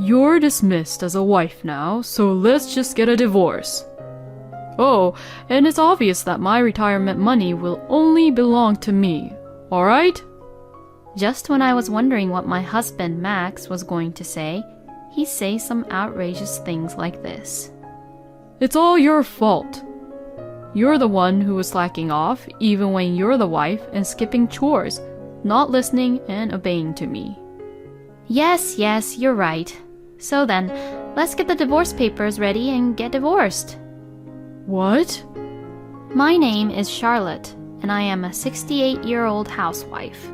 You're dismissed as a wife now, so let's just get a divorce. Oh, and it's obvious that my retirement money will only belong to me, alright? Just when I was wondering what my husband Max was going to say, he says some outrageous things like this. It's all your fault. You're the one who was slacking off even when you're the wife and skipping chores, not listening and obeying to me. Yes, you're right. So then, let's get the divorce papers ready and get divorced. What? My name is Charlotte, and I am a 68-year-old housewife.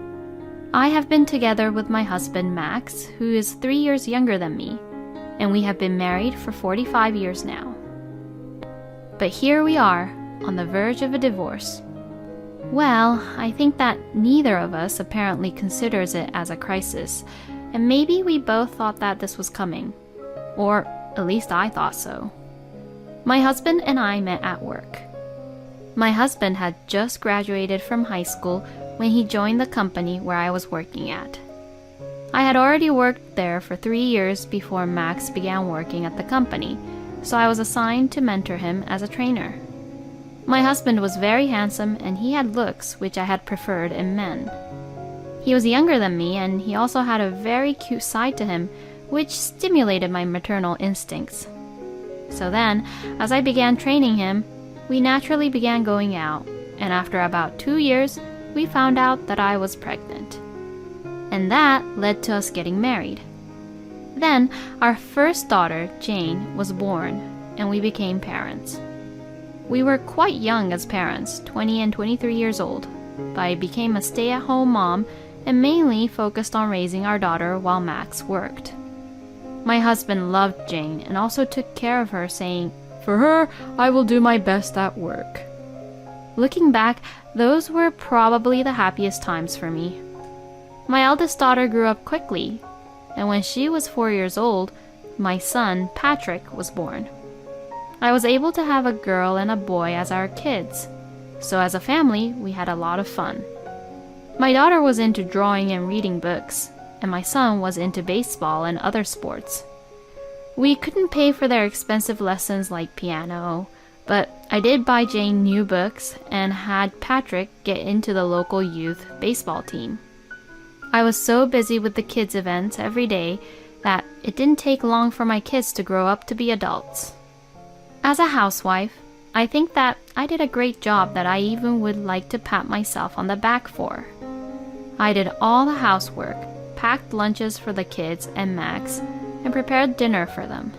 I have been together with my husband Max, who is 3 years younger than me, and we have been married for 45 years now. But here we are, on the verge of a divorce. Well, I think that neither of us apparently considers it as a crisis, and maybe we both thought that this was coming. Or at least I thought so. My husband and I met at work. My husband had just graduated from high school when he joined the company where I was working at. I had already worked there for 3 years before Max began working at the company, so I was assigned to mentor him as a trainer. My husband was very handsome and he had looks which I had preferred in men. He was younger than me and he also had a very cute side to him which stimulated my maternal instincts. So then, as I began training him, we naturally began going out, and after about 2 years, we found out that I was pregnant. And that led to us getting married. Then, our first daughter, Jane, was born, and we became parents. We were quite young as parents, 20 and 23 years old, but I became a stay-at-home mom and mainly focused on raising our daughter while Max worked. My husband loved Jane and also took care of her, saying, For her, I will do my best at work. Looking back, those were probably the happiest times for me. My eldest daughter grew up quickly, and when she was 4 years old, my son, Patrick, was born. I was able to have a girl and a boy as our kids, so as a family, we had a lot of fun. My daughter was into drawing and reading books, and my son was into baseball and other sports. We couldn't pay for their expensive lessons like piano, but I did buy Jane new books and had Patrick get into the local youth baseball team. I was so busy with the kids' events every day that it didn't take long for my kids to grow up to be adults. As a housewife, I think that I did a great job that I even would like to pat myself on the back for. I did all the housework, packed lunches for the kids and Max, and prepared dinner for them.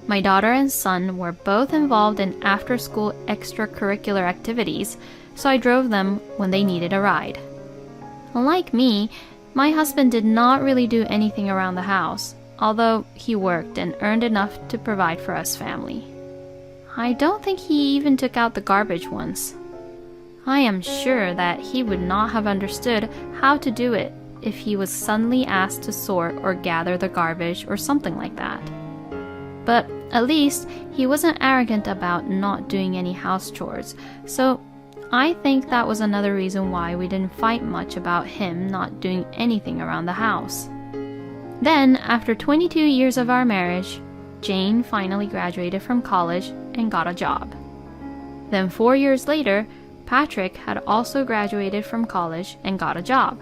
My daughter and son were both involved in after-school extracurricular activities, so I drove them when they needed a ride. Unlike me, my husband did not really do anything around the house, although he worked and earned enough to provide for us family. I don't think he even took out the garbage once. I am sure that he would not have understood how to do it if he was suddenly asked to sort or gather the garbage or something like that. But at least he wasn't arrogant about not doing any house chores, so I think that was another reason why we didn't fight much about him not doing anything around the house. Then, after 22 years of our marriage, Jane finally graduated from college and got a job. Then 4 years later, Patrick had also graduated from college and got a job.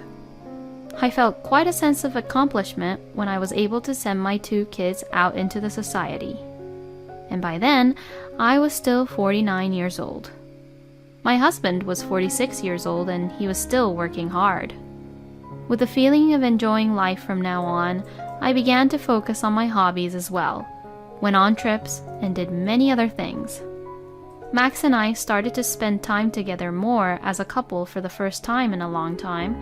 I felt quite a sense of accomplishment when I was able to send my 2 kids out into the society. And by then, I was still 49 years old. My husband was 46 years old and he was still working hard. With the feeling of enjoying life from now on, I began to focus on my hobbies as well, went on trips, and did many other things. Max and I started to spend time together more as a couple for the first time in a long time,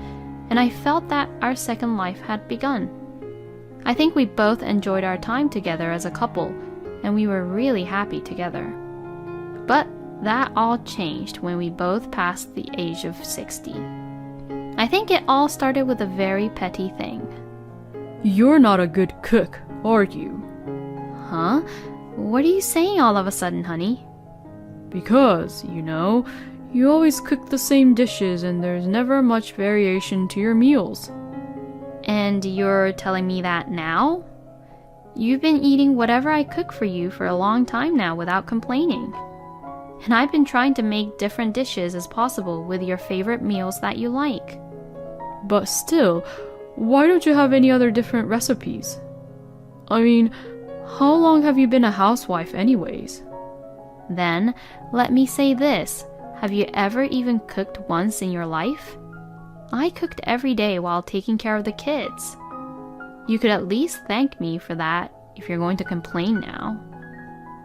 and I felt that our second life had begun. I think we both enjoyed our time together as a couple, and we were really happy together. But that all changed when we both passed the age of 60. I think it all started with a very petty thing. You're not a good cook, are you? Huh? What are you saying all of a sudden, honey? Because, you always cook the same dishes and there's never much variation to your meals. And you're telling me that now? You've been eating whatever I cook for you for a long time now without complaining. And I've been trying to make different dishes as possible with your favorite meals that you like. But still, why don't you have any other different recipes? I mean, how long have you been a housewife anyways? Then, let me say this. Have you ever even cooked once in your life? I cooked every day while taking care of the kids. You could at least thank me for that if you're going to complain now.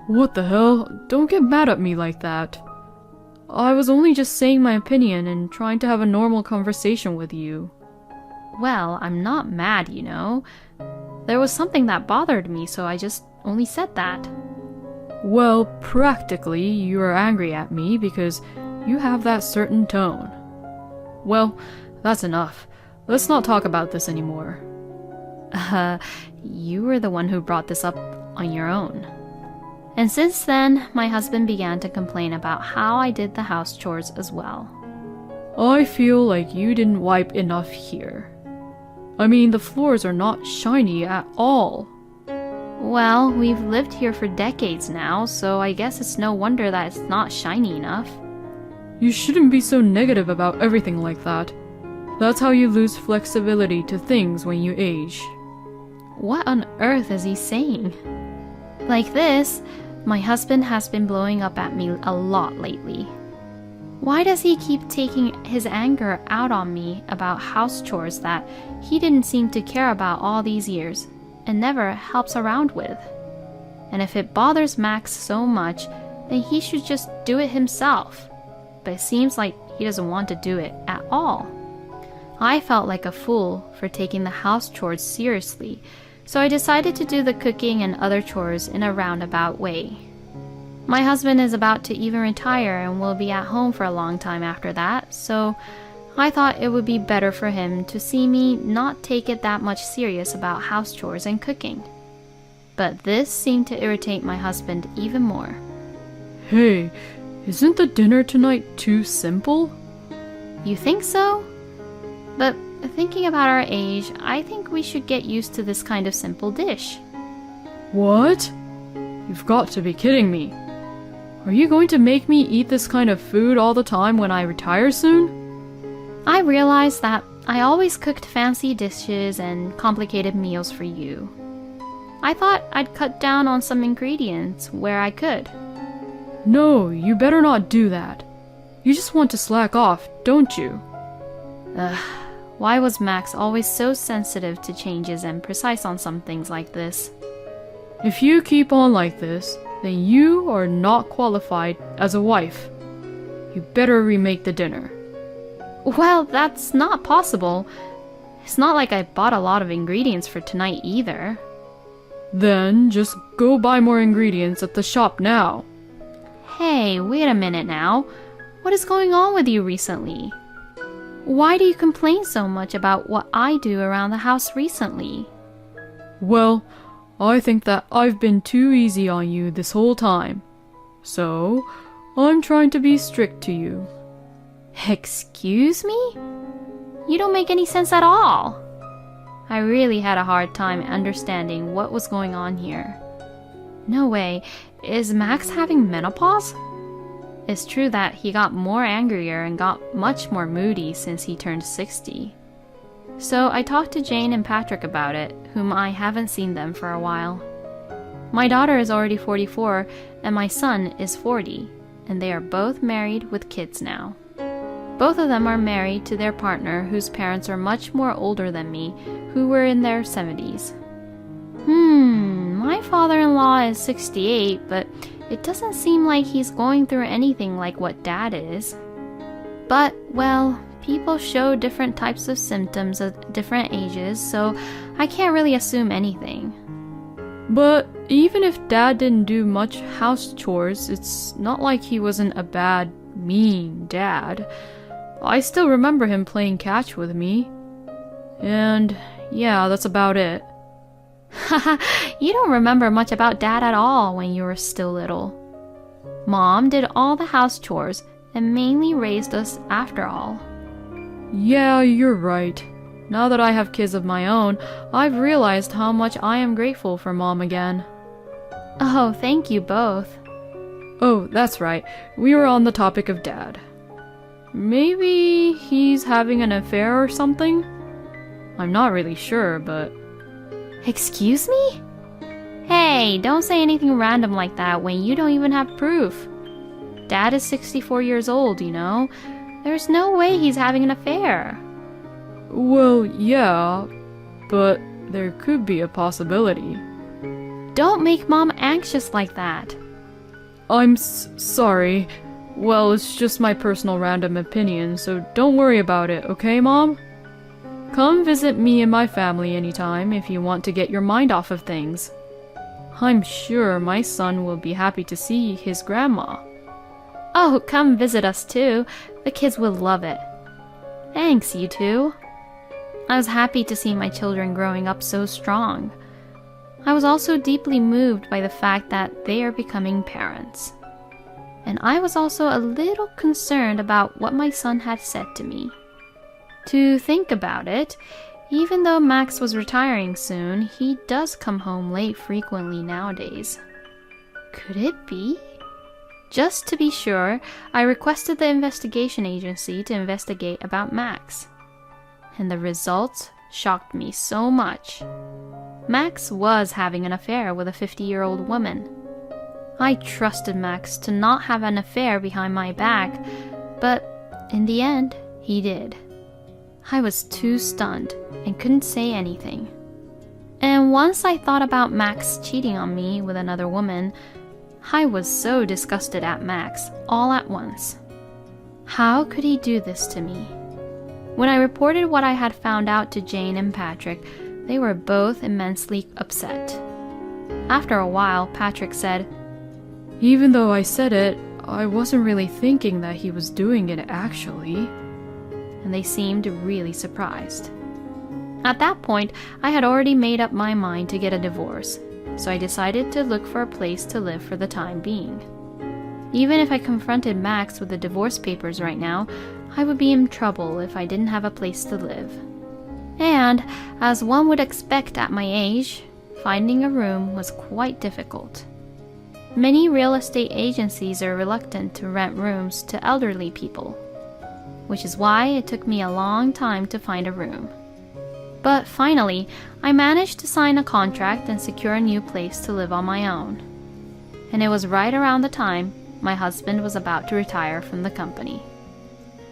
What the hell? Don't get mad at me like that. I was only just saying my opinion and trying to have a normal conversation with you. Well, I'm not mad, you know. There was something that bothered me, so I just only said that. Well, practically, you are angry at me because you have that certain tone. Well, that's enough. Let's not talk about this anymore. You were the one who brought this up on your own. And since then, my husband began to complain about how I did the house chores as well. I feel like you didn't wipe enough here. I mean, the floors are not shiny at all. Well, we've lived here for decades now, so I guess it's no wonder that it's not shiny enough. You shouldn't be so negative about everything like that. That's how you lose flexibility to things when you age. What on earth is he saying? Like this, my husband has been blowing up at me a lot lately. Why does he keep taking his anger out on me about house chores that he didn't seem to care about all these years and never helps around with? And if it bothers Max so much, then he should just do it himself. But it seems like he doesn't want to do it at all. I felt like a fool for taking the house chores seriously, so I decided to do the cooking and other chores in a roundabout way. My husband is about to even retire and will be at home for a long time after that, so I thought it would be better for him to see me not take it that much serious about house chores and cooking. But this seemed to irritate my husband even more. Hey, isn't the dinner tonight too simple? You think so? But thinking about our age, I think we should get used to this kind of simple dish. What? You've got to be kidding me. Are you going to make me eat this kind of food all the time when I retire soon? I realized that I always cooked fancy dishes and complicated meals for you. I thought I'd cut down on some ingredients where I could. No, you better not do that. You just want to slack off, don't you? Why was Max always so sensitive to changes and precise on some things like this? If you keep on like this, then you are not qualified as a wife. You better remake the dinner. Well, that's not possible. It's not like I bought a lot of ingredients for tonight either. Then just go buy more ingredients at the shop now. Hey, wait a minute now. What is going on with you recently? Why do you complain so much about what I do around the house recently? Well, I think that I've been too easy on you this whole time. So, I'm trying to be strict to you. Excuse me? You don't make any sense at all. I really had a hard time understanding what was going on here. No way. Is Max having menopause? It's true that he got more angrier and got much more moody since he turned 60. So I talked to Jane and Patrick about it, whom I haven't seen them for a while. My daughter is already 44 and my son is 40, and they are both married with kids now. Both of them are married to their partner whose parents are much more older than me, who were in their 70s. My father-in-law is 68, but it doesn't seem like he's going through anything like what Dad is. But, well, people show different types of symptoms at different ages, so I can't really assume anything. But even if Dad didn't do much house chores, it's not like he wasn't a bad, mean dad. I still remember him playing catch with me. And yeah, that's about it. Haha, you don't remember much about Dad at all when you were still little. Mom did all the house chores and mainly raised us after all. Yeah, you're right. Now that I have kids of my own, I've realized how much I am grateful for Mom again. Oh, thank you both. Oh, that's right. We were on the topic of Dad. Maybe he's having an affair or something? I'm not really sure, but... Excuse me? Hey, don't say anything random like that when you don't even have proof. Dad is 64 years old, you know? There's no way he's having an affair. Well, yeah, but there could be a possibility. Don't make Mom anxious like that. I'm sorry. Well, it's just my personal random opinion, so don't worry about it, okay, Mom? Come visit me and my family anytime if you want to get your mind off of things. I'm sure my son will be happy to see his grandma. Oh, come visit us too. The kids will love it. Thanks, you two. I was happy to see my children growing up so strong. I was also deeply moved by the fact that they are becoming parents. And I was also a little concerned about what my son had said to me. To think about it, even though Max was retiring soon, he does come home late frequently nowadays. Could it be? Just to be sure, I requested the investigation agency to investigate about Max. And the results shocked me so much. Max was having an affair with a 50-year-old woman. I trusted Max to not have an affair behind my back, but in the end, he did. I was too stunned and couldn't say anything. And once I thought about Max cheating on me with another woman, I was so disgusted at Max all at once. How could he do this to me? When I reported what I had found out to Jane and Patrick, they were both immensely upset. After a while, Patrick said, "Even though I said it, I wasn't really thinking that he was doing it actually." And they seemed really surprised. At that point, I had already made up my mind to get a divorce, so I decided to look for a place to live for the time being. Even if I confronted Max with the divorce papers right now, I would be in trouble if I didn't have a place to live. And, as one would expect at my age, finding a room was quite difficult. Many real estate agencies are reluctant to rent rooms to elderly people, which is why it took me a long time to find a room. But finally, I managed to sign a contract and secure a new place to live on my own. And it was right around the time my husband was about to retire from the company.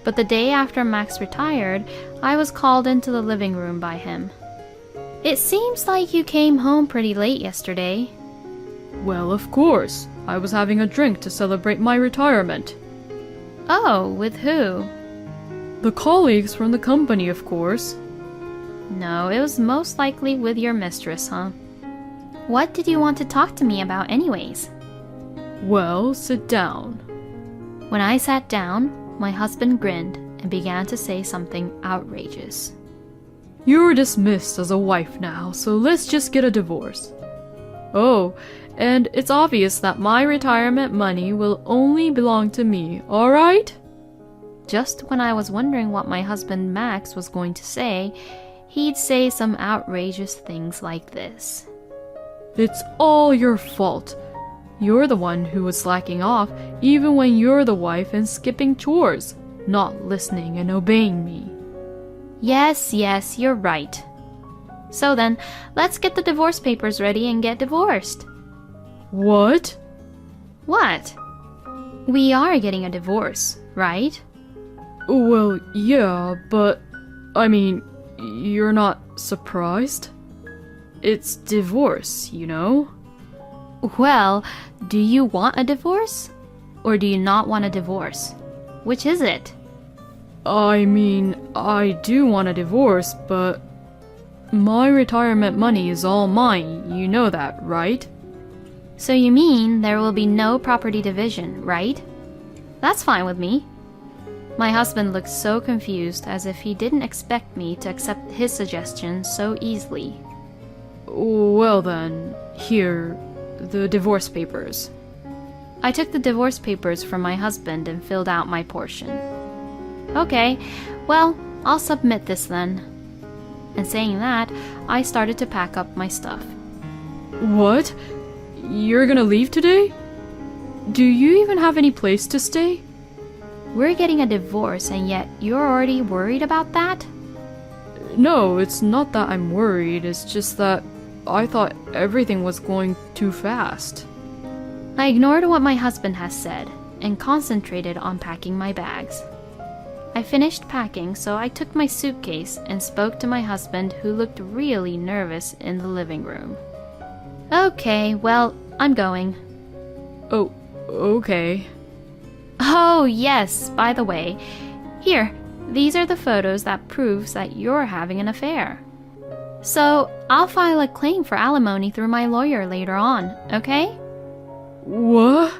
But the day after Max retired, I was called into the living room by him. "It seems like you came home pretty late yesterday." "Well, of course. I was having a drink to celebrate my retirement." "Oh, with who?" "The colleagues from the company, of course." "No, it was most likely with your mistress, huh? What did you want to talk to me about anyways?" "Well, sit down." When I sat down, my husband grinned and began to say something outrageous. "You're dismissed as a wife now, so let's just get a divorce. Oh, and it's obvious that my retirement money will only belong to me, alright?" Just when I was wondering what my husband Max was going to say, he'd say some outrageous things like this. "It's all your fault. You're the one who was slacking off even when you're the wife and skipping chores, not listening and obeying me." Yes, you're right. So then, let's get the divorce papers ready and get divorced." "What?" "What? We are getting a divorce, right?" "Well, yeah, but I mean, you're not surprised? It's divorce, you know?" Well, do you want a divorce? Or do you not want a divorce? Which is it? I mean, I do want a divorce, but my retirement money is all mine, you know that, right? So you mean there will be no property division, right? That's fine with me. My husband looked so confused, as if he didn't expect me to accept his suggestion so easily. "Well then, here, the divorce papers." I took the divorce papers from my husband and filled out my portion. "Okay, well, I'll submit this then." And saying that, I started to pack up my stuff. What? You're gonna leave today? Do you even have any place to stay? We're getting a divorce and yet you're already worried about that? No, it's not that I'm worried, it's just that I thought everything was going too fast. I ignored what my husband has said and concentrated on packing my bags. I finished packing, so I took my suitcase and spoke to my husband, who looked really nervous in the living room. Okay, well, I'm going. Oh, okay. Oh, yes, by the way, here, these are the photos that proves that you're having an affair. So, I'll file a claim for alimony through my lawyer later on, okay? What?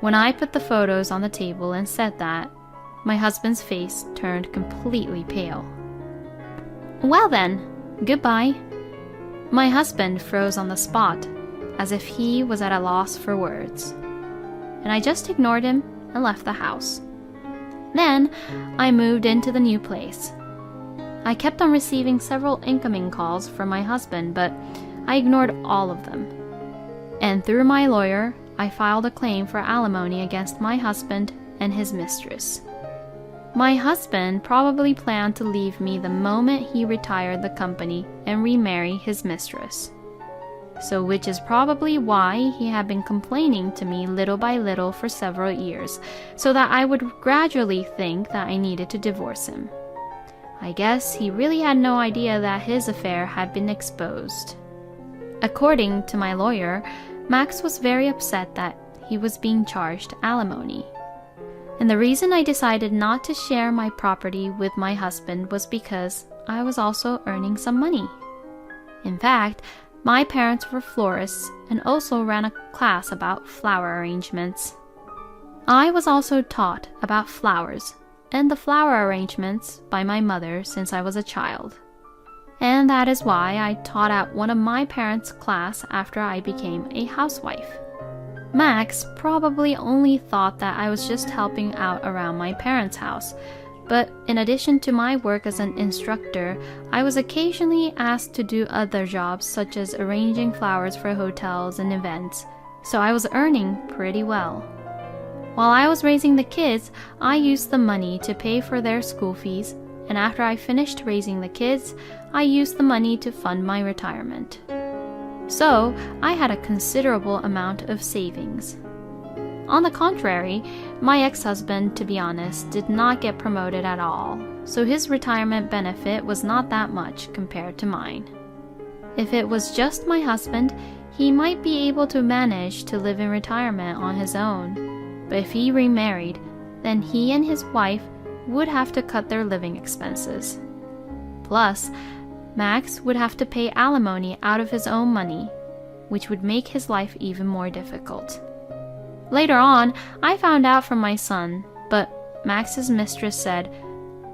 When I put the photos on the table and said that, my husband's face turned completely pale. Well then, goodbye. My husband froze on the spot, as if he was at a loss for words. And I just ignored him and left the house. Then, I moved into the new place. I kept on receiving several incoming calls from my husband, but I ignored all of them. And through my lawyer, I filed a claim for alimony against my husband and his mistress. My husband probably planned to leave me the moment he retired the company and remarry his mistress. So which is probably why he had been complaining to me little by little for several years, so that I would gradually think that I needed to divorce him. I guess he really had no idea that his affair had been exposed. According to my lawyer, Max was very upset that he was being charged alimony. And the reason I decided not to share my property with my husband was because I was also earning some money. In fact, my parents were florists and also ran a class about flower arrangements. I was also taught about flowers and the flower arrangements by my mother since I was a child. And that is why I taught at one of my parents' class after I became a housewife. Max probably only thought that I was just helping out around my parents' house, but in addition to my work as an instructor, I was occasionally asked to do other jobs such as arranging flowers for hotels and events, so I was earning pretty well. While I was raising the kids, I used the money to pay for their school fees, and after I finished raising the kids, I used the money to fund my retirement. So, I had a considerable amount of savings. On the contrary, my ex-husband, to be honest, did not get promoted at all, so his retirement benefit was not that much compared to mine. If it was just my husband, he might be able to manage to live in retirement on his own, but if he remarried, then he and his wife would have to cut their living expenses. Plus, Max would have to pay alimony out of his own money, which would make his life even more difficult. Later on, I found out from my son, but Max's mistress said,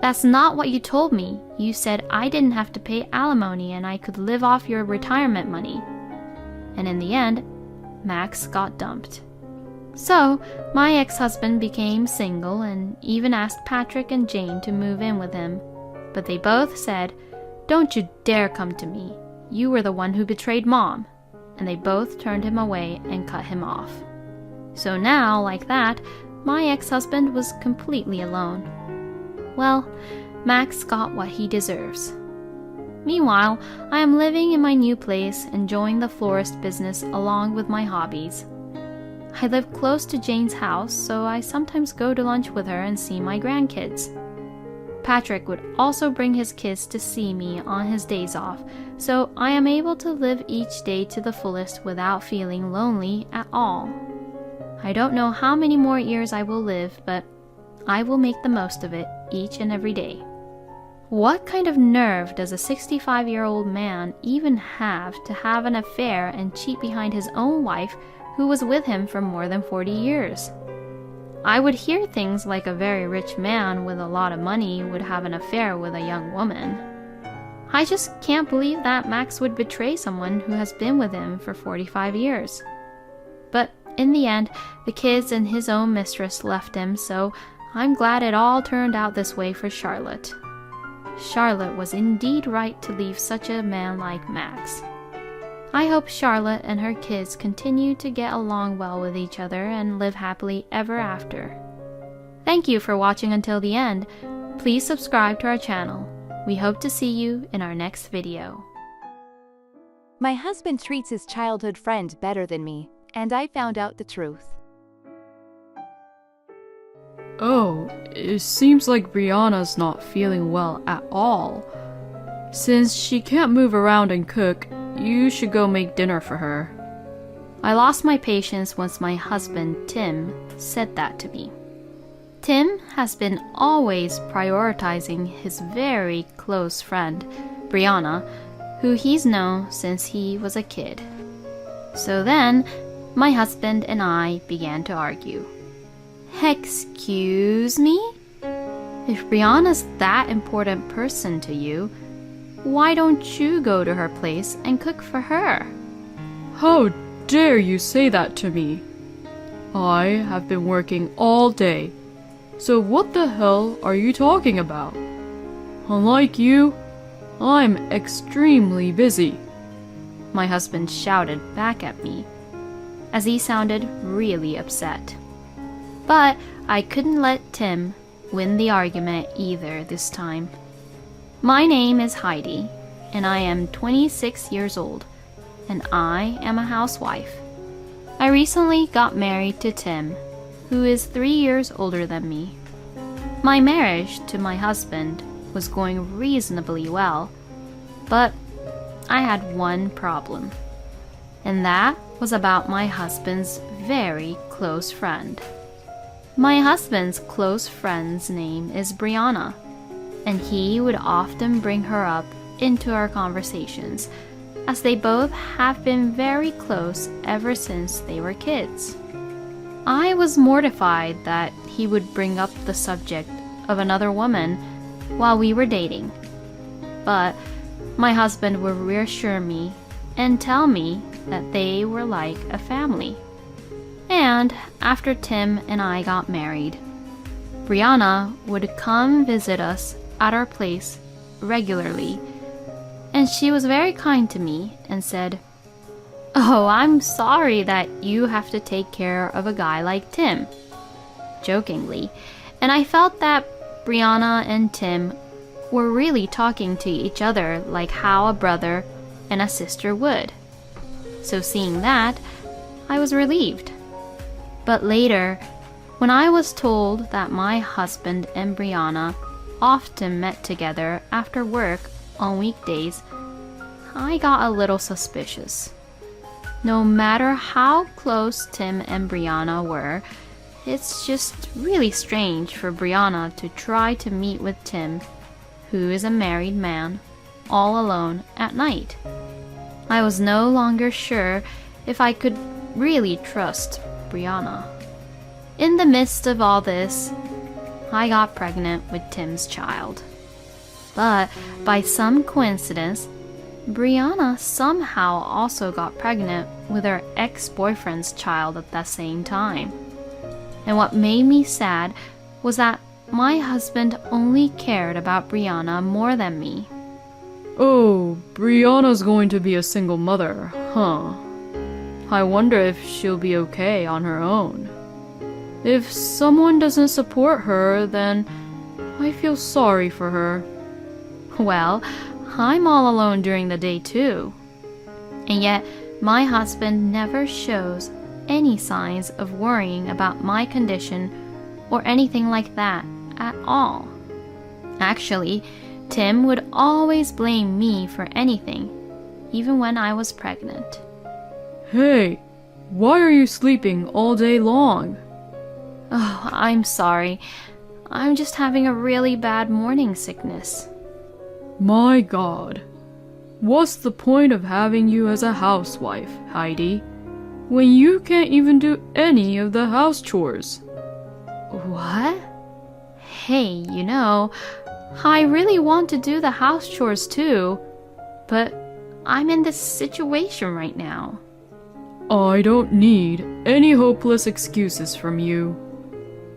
"That's not what you told me. You said I didn't have to pay alimony and I could live off your retirement money." And in the end, Max got dumped. So, my ex-husband became single and even asked Patrick and Jane to move in with him, but they both said, "Don't you dare come to me. You were the one who betrayed Mom." And they both turned him away and cut him off. So now, like that, my ex-husband was completely alone. Well, Max got what he deserves. Meanwhile, I am living in my new place, enjoying the florist business along with my hobbies. I live close to Jane's house, so I sometimes go to lunch with her and see my grandkids. Patrick would also bring his kids to see me on his days off, so I am able to live each day to the fullest without feeling lonely at all. I don't know how many more years I will live, but I will make the most of it each and every day. What kind of nerve does a 65-year-old man even have to have an affair and cheat behind his own wife who was with him for more than 40 years? I would hear things like a very rich man with a lot of money would have an affair with a young woman. I just can't believe that Max would betray someone who has been with him for 45 years. But in the end, the kids and his own mistress left him, so I'm glad it all turned out this way for Charlotte. Charlotte was indeed right to leave such a man like Max. I hope Charlotte and her kids continue to get along well with each other and live happily ever after. Thank you for watching until the end. Please subscribe to our channel. We hope to see you in our next video. My husband treats his childhood friend better than me, and I found out the truth. Oh, it seems like Brianna's not feeling well at all. Since she can't move around and cook, you should go make dinner for her. I lost my patience once my husband, Tim, said that to me. Tim has been always prioritizing his very close friend, Brianna, who he's known since he was a kid. So then, my husband and I began to argue. Excuse me? If Brianna's that important person to you, why don't you go to her place and cook for her? How dare you say that to me? I have been working all day, so what the hell are you talking about? Unlike you, I'm extremely busy. My husband shouted back at me, as he sounded really upset. But I couldn't let Tim win the argument either this time. My name is Heidi, and I am 26 years old, and I am a housewife. I recently got married to Tim, who is 3 years older than me. My marriage to my husband was going reasonably well, but I had one problem, and that was about my husband's very close friend. My husband's close friend's name is Brianna, and he would often bring her up into our conversations, as they both have been very close ever since they were kids. I was mortified that he would bring up the subject of another woman while we were dating, but my husband would reassure me and tell me that they were like a family. And after Tim and I got married, Brianna would come visit us at our place regularly, and she was very kind to me and said, "Oh, I'm sorry that you have to take care of a guy like Tim," jokingly, and I felt that Brianna and Tim were really talking to each other like how a brother and a sister would. So seeing that, I was relieved. But later, when I was told that my husband and Brianna often met together after work on weekdays, I got a little suspicious. No matter how close Tim and Brianna were, it's just really strange for Brianna to try to meet with Tim, who is a married man, all alone at night. I was no longer sure if I could really trust Brianna. In the midst of all this, I got pregnant with Tim's child. But by some coincidence, Brianna somehow also got pregnant with her ex-boyfriend's child at that same time. And what made me sad was that my husband only cared about Brianna more than me. Oh, Brianna's going to be a single mother, huh? I wonder if she'll be okay on her own. If someone doesn't support her, then I feel sorry for her. Well, I'm all alone during the day too. And yet, my husband never shows any signs of worrying about my condition or anything like that at all. Actually, Tim would always blame me for anything, even when I was pregnant. Hey, why are you sleeping all day long? Oh, I'm sorry. I'm just having a really bad morning sickness. My God. What's the point of having you as a housewife, Heidi, when you can't even do any of the house chores? What? Hey, I really want to do the house chores too, but I'm in this situation right now. I don't need any hopeless excuses from you.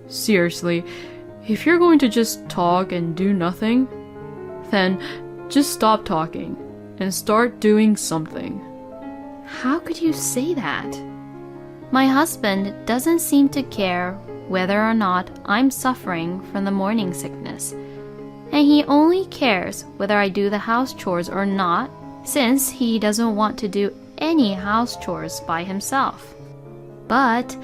Seriously, if you're going to just talk and do nothing, then just stop talking and start doing something. How could you say that? My husband doesn't seem to care whether or not I'm suffering from the morning sickness, and he only cares whether I do the house chores or not, since he doesn't want to do any house chores by himself. But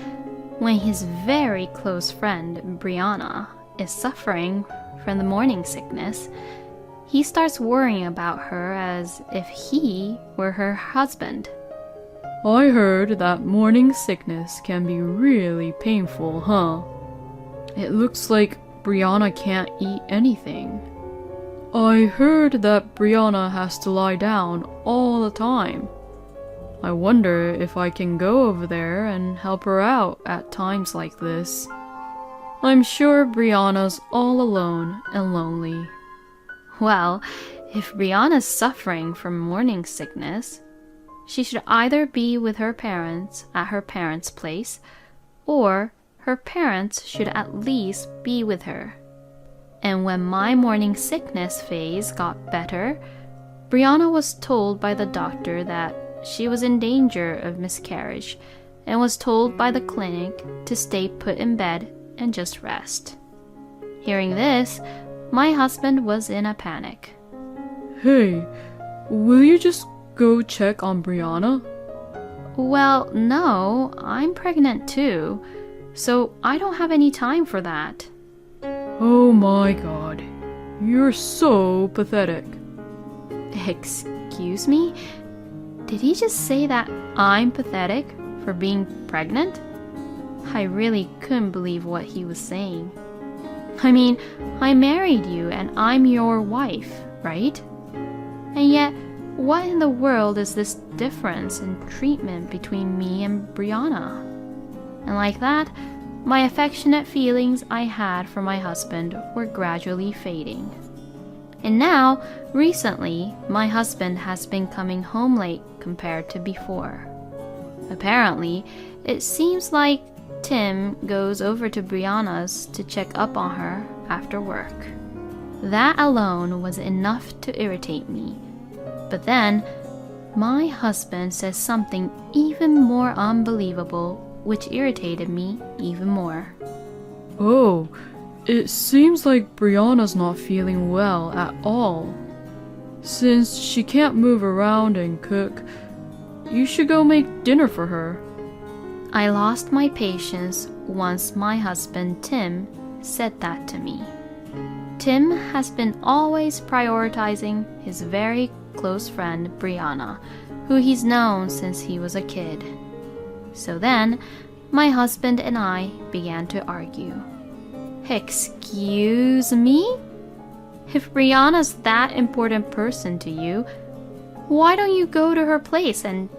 when his very close friend Brianna is suffering from the morning sickness, he starts worrying about her as if he were her husband. I heard that morning sickness can be really painful, huh? It looks like Brianna can't eat anything. I heard that Brianna has to lie down all the time. I wonder if I can go over there and help her out at times like this. I'm sure Brianna's all alone and lonely. Well, if Brianna's suffering from morning sickness, she should either be with her parents at her parents' place, or her parents should at least be with her. And when my morning sickness phase got better, Brianna was told by the doctor that she was in danger of miscarriage and was told by the clinic to stay put in bed and just rest. Hearing this, my husband was in a panic. Hey, will you just go check on Brianna? Well, no, I'm pregnant too, so I don't have any time for that. Oh my god, you're so pathetic. Excuse me? Did he just say that I'm pathetic for being pregnant? I really couldn't believe what he was saying. I mean, I married you and I'm your wife, right? And yet, what in the world is this difference in treatment between me and Brianna? And like that, my affectionate feelings I had for my husband were gradually fading. And now, recently, my husband has been coming home late compared to before. Apparently, it seems like Tim goes over to Brianna's to check up on her after work. That alone was enough to irritate me. But then, my husband says something even more unbelievable, which irritated me even more. Oh, it seems like Brianna's not feeling well at all. Since she can't move around and cook, you should go make dinner for her. I lost my patience once my husband Tim said that to me. Tim has been always prioritizing his very close friend Brianna, who he's known since he was a kid. So then, my husband and I began to argue. Excuse me? If Brianna's that important person to you, why don't you go to her place and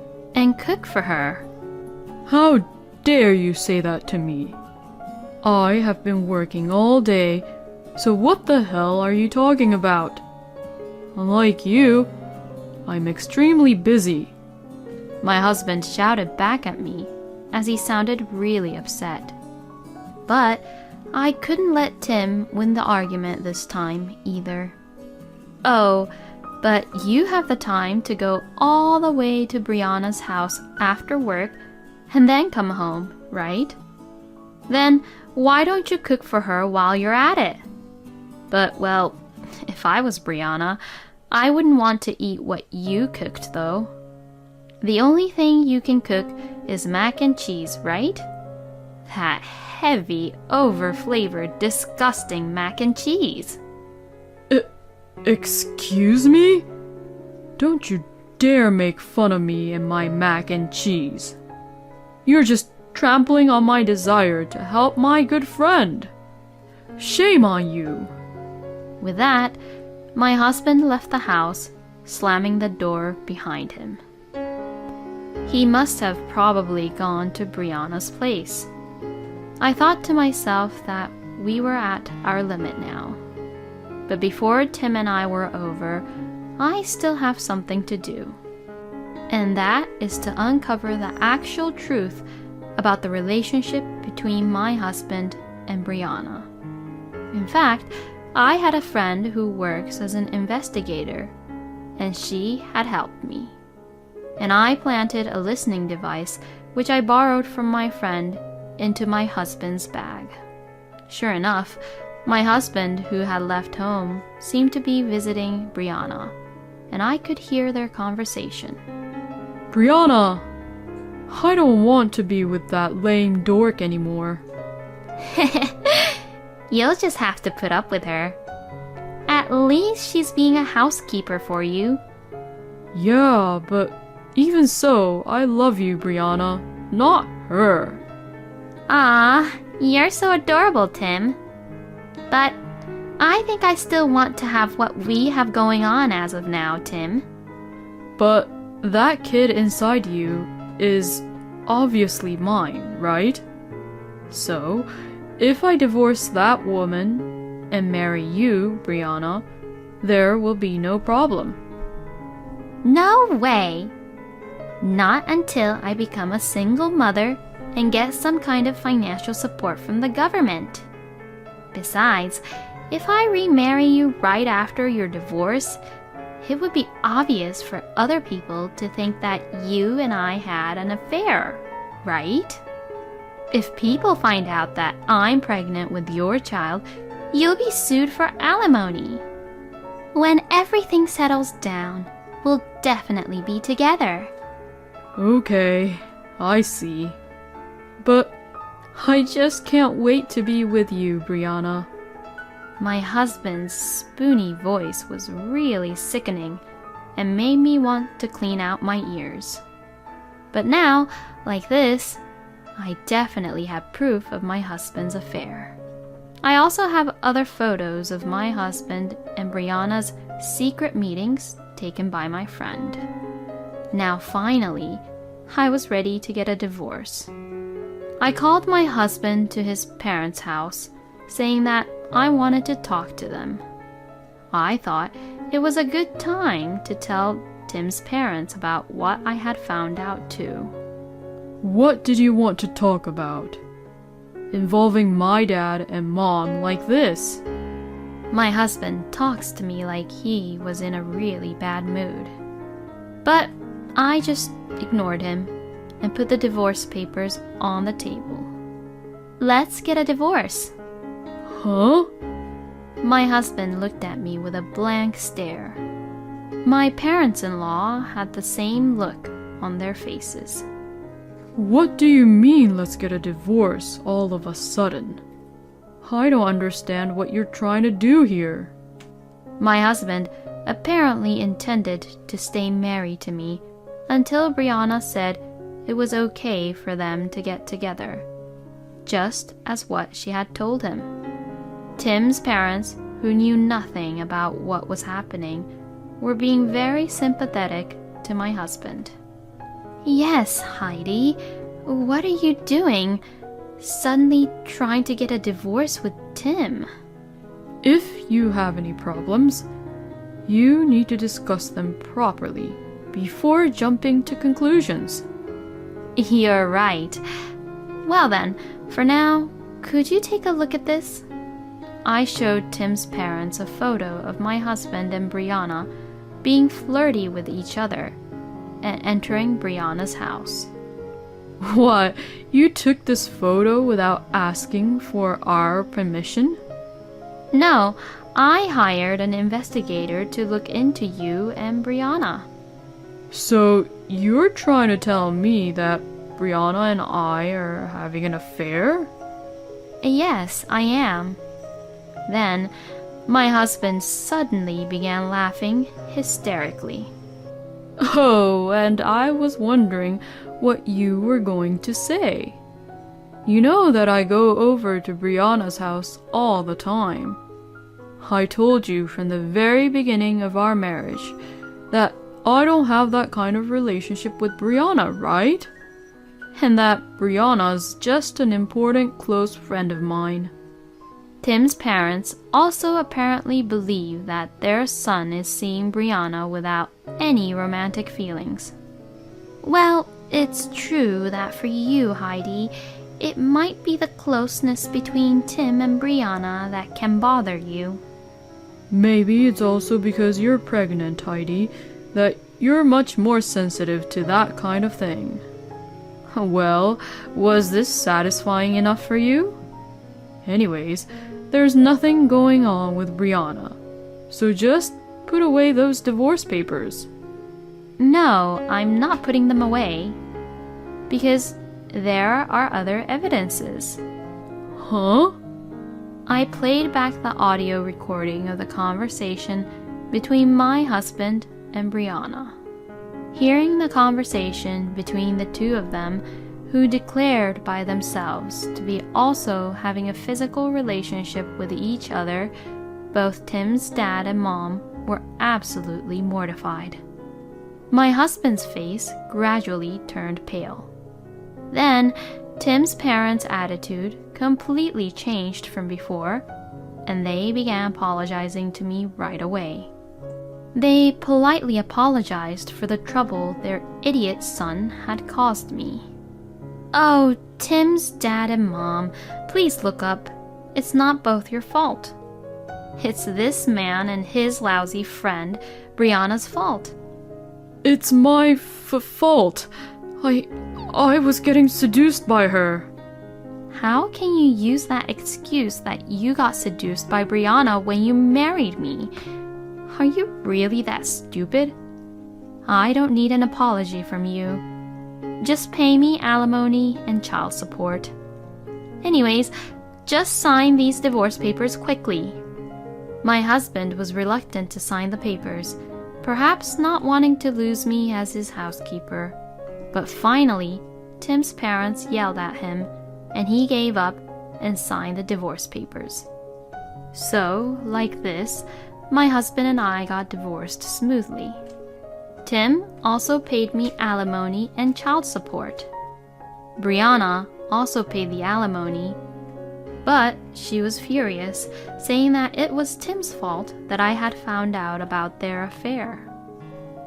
cook for her? How dare you say that to me? I have been working all day, so what the hell are you talking about? Unlike you, I'm extremely busy. My husband shouted back at me as he sounded really upset. But I couldn't let Tim win the argument this time either. Oh, but you have the time to go all the way to Brianna's house after work and then come home, right? Then why don't you cook for her while you're at it? But, well, if I was Brianna, I wouldn't want to eat what you cooked, though. The only thing you can cook is mac and cheese, right? That heavy, over-flavored, disgusting mac and cheese. Excuse me? Don't you dare make fun of me and my mac and cheese. You're just trampling on my desire to help my good friend. Shame on you. With that, my husband left the house, slamming the door behind him. He must have probably gone to Brianna's place. I thought to myself that we were at our limit now. But before Tim and I were over, I still have something to do. And that is to uncover the actual truth about the relationship between my husband and Brianna. In fact, I had a friend who works as an investigator, and she had helped me. And I planted a listening device, which I borrowed from my friend, into my husband's bag. Sure enough, my husband, who had left home, seemed to be visiting Brianna, and I could hear their conversation. Brianna, I don't want to be with that lame dork anymore. You'll just have to put up with her. At least she's being a housekeeper for you. Yeah, but even so, I love you, Brianna, not her. Ah, you're so adorable, Tim. But I think I still want to have what we have going on as of now, Tim. But that kid inside you is obviously mine, right? So, if I divorce that woman and marry you, Brianna, there will be no problem. No way! Not until I become a single mother and get some kind of financial support from the government. Besides, if I remarry you right after your divorce, it would be obvious for other people to think that you and I had an affair, right? If people find out that I'm pregnant with your child, you'll be sued for alimony. When everything settles down, we'll definitely be together. Okay, I see. But I just can't wait to be with you, Brianna. My husband's spoony voice was really sickening and made me want to clean out my ears. But now, like this, I definitely have proof of my husband's affair. I also have other photos of my husband and Brianna's secret meetings taken by my friend. Now finally, I was ready to get a divorce. I called my husband to his parents' house, saying that I wanted to talk to them. I thought it was a good time to tell Tim's parents about what I had found out too. What did you want to talk about? Involving my dad and mom like this? My husband talks to me like he was in a really bad mood. But I just ignored him and put the divorce papers on the table. Let's get a divorce. Huh? My husband looked at me with a blank stare. My parents-in-law had the same look on their faces. What do you mean, let's get a divorce all of a sudden? I don't understand what you're trying to do here. My husband apparently intended to stay married to me until Brianna said it was okay for them to get together, just as what she had told him. Tim's parents, who knew nothing about what was happening, were being very sympathetic to my husband. Yes, Heidi, what are you doing? Suddenly trying to get a divorce with Tim? If you have any problems, you need to discuss them properly before jumping to conclusions. You're right. Well then, for now, could you take a look at this? I showed Tim's parents a photo of my husband and Brianna being flirty with each other and entering Brianna's house. What? You took this photo without asking for our permission? No, I hired an investigator to look into you and Brianna. So you're trying to tell me that Brianna and I are having an affair? Yes, I am. Then, my husband suddenly began laughing hysterically. Oh, and I was wondering what you were going to say. You know that I go over to Brianna's house all the time. I told you from the very beginning of our marriage that I don't have that kind of relationship with Brianna, right? And that Brianna's just an important close friend of mine. Tim's parents also apparently believe that their son is seeing Brianna without any romantic feelings. Well, it's true that for you, Heidi, it might be the closeness between Tim and Brianna that can bother you. Maybe it's also because you're pregnant, Heidi, that you're much more sensitive to that kind of thing. Well, was this satisfying enough for you? Anyways, there's nothing going on with Brianna, so just put away those divorce papers. No, I'm not putting them away. Because there are other evidences. Huh? I played back the audio recording of the conversation between my husband and Brianna. Hearing the conversation between the two of them, who declared by themselves to be also having a physical relationship with each other, both Tim's dad and mom were absolutely mortified. My husband's face gradually turned pale. Then, Tim's parents' attitude completely changed from before, and they began apologizing to me right away. They politely apologized for the trouble their idiot son had caused me. Oh, Tim's dad and mom, please look up. It's not both your fault. It's this man and his lousy friend, Brianna's fault. It's my fault. I was getting seduced by her. How can you use that excuse that you got seduced by Brianna when you married me? Are you really that stupid? I don't need an apology from you. Just pay me alimony and child support. Anyways, just sign these divorce papers quickly. My husband was reluctant to sign the papers, perhaps not wanting to lose me as his housekeeper. But finally, Tim's parents yelled at him, and he gave up and signed the divorce papers. So, like this, my husband and I got divorced smoothly. Tim also paid me alimony and child support. Brianna also paid the alimony, but she was furious, saying that it was Tim's fault that I had found out about their affair.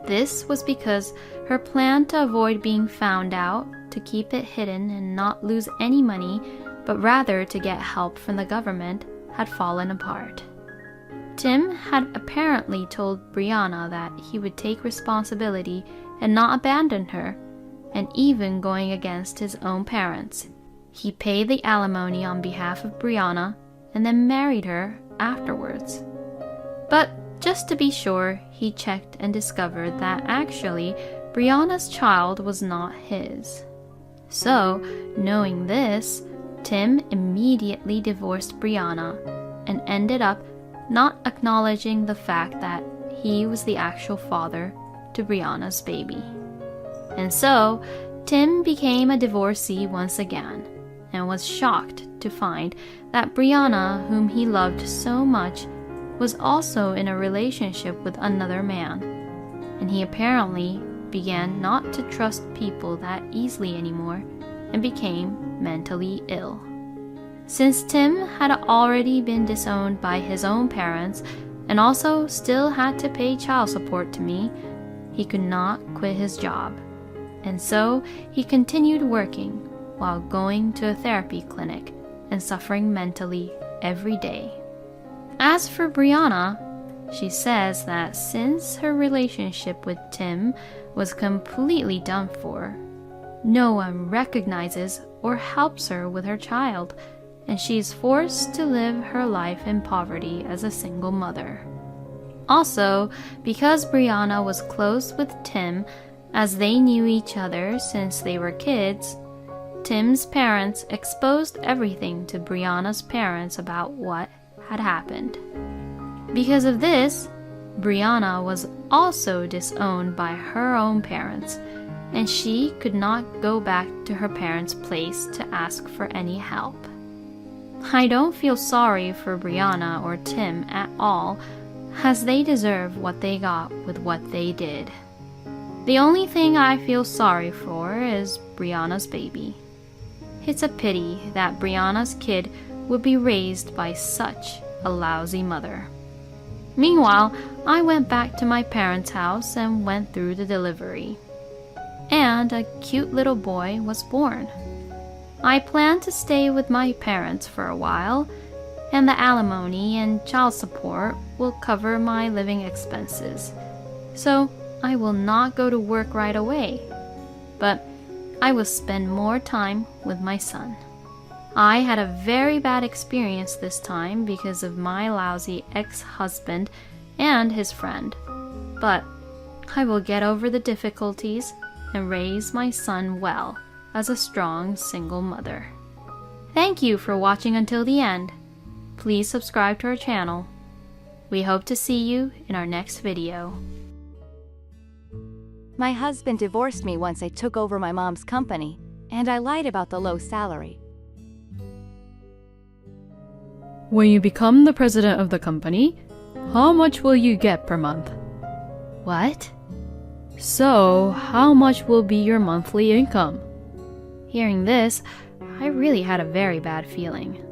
This was because her plan to avoid being found out, to keep it hidden and not lose any money, but rather to get help from the government, had fallen apart. Tim had apparently told Brianna that he would take responsibility and not abandon her, and even going against his own parents. He paid the alimony on behalf of Brianna and then married her afterwards. But just to be sure, he checked and discovered that actually Brianna's child was not his. So, knowing this, Tim immediately divorced Brianna and ended up not acknowledging the fact that he was the actual father to Brianna's baby. And so, Tim became a divorcee once again and was shocked to find that Brianna, whom he loved so much, was also in a relationship with another man, and he apparently began not to trust people that easily anymore and became mentally ill. Since Tim had already been disowned by his own parents and also still had to pay child support to me, he could not quit his job, and so he continued working while going to a therapy clinic and suffering mentally every day. As for Brianna, she says that since her relationship with Tim was completely done for, no one recognizes or helps her with her child, and she is forced to live her life in poverty as a single mother. Also, because Brianna was close with Tim, as they knew each other since they were kids, Tim's parents exposed everything to Brianna's parents about what had happened. Because of this, Brianna was also disowned by her own parents, and she could not go back to her parents' place to ask for any help. I don't feel sorry for Brianna or Tim at all, as they deserve what they got with what they did. The only thing I feel sorry for is Brianna's baby. It's a pity that Brianna's kid would be raised by such a lousy mother. Meanwhile, I went back to my parents' house and went through the delivery. And a cute little boy was born. I planned to stay with my parents for a while, and the alimony and child support will cover my living expenses. So I will not go to work right away, but I will spend more time with my son. I had a very bad experience this time because of my lousy ex-husband and his friend, but I will get over the difficulties and raise my son well as a strong single mother. Thank you for watching until the end. Please subscribe to our channel. We hope to see you in our next video. My husband divorced me once I took over my mom's company, and I lied about the low salary. When you become the president of the company, how much will you get per month? What? So, how much will be your monthly income? Hearing this, I really had a very bad feeling.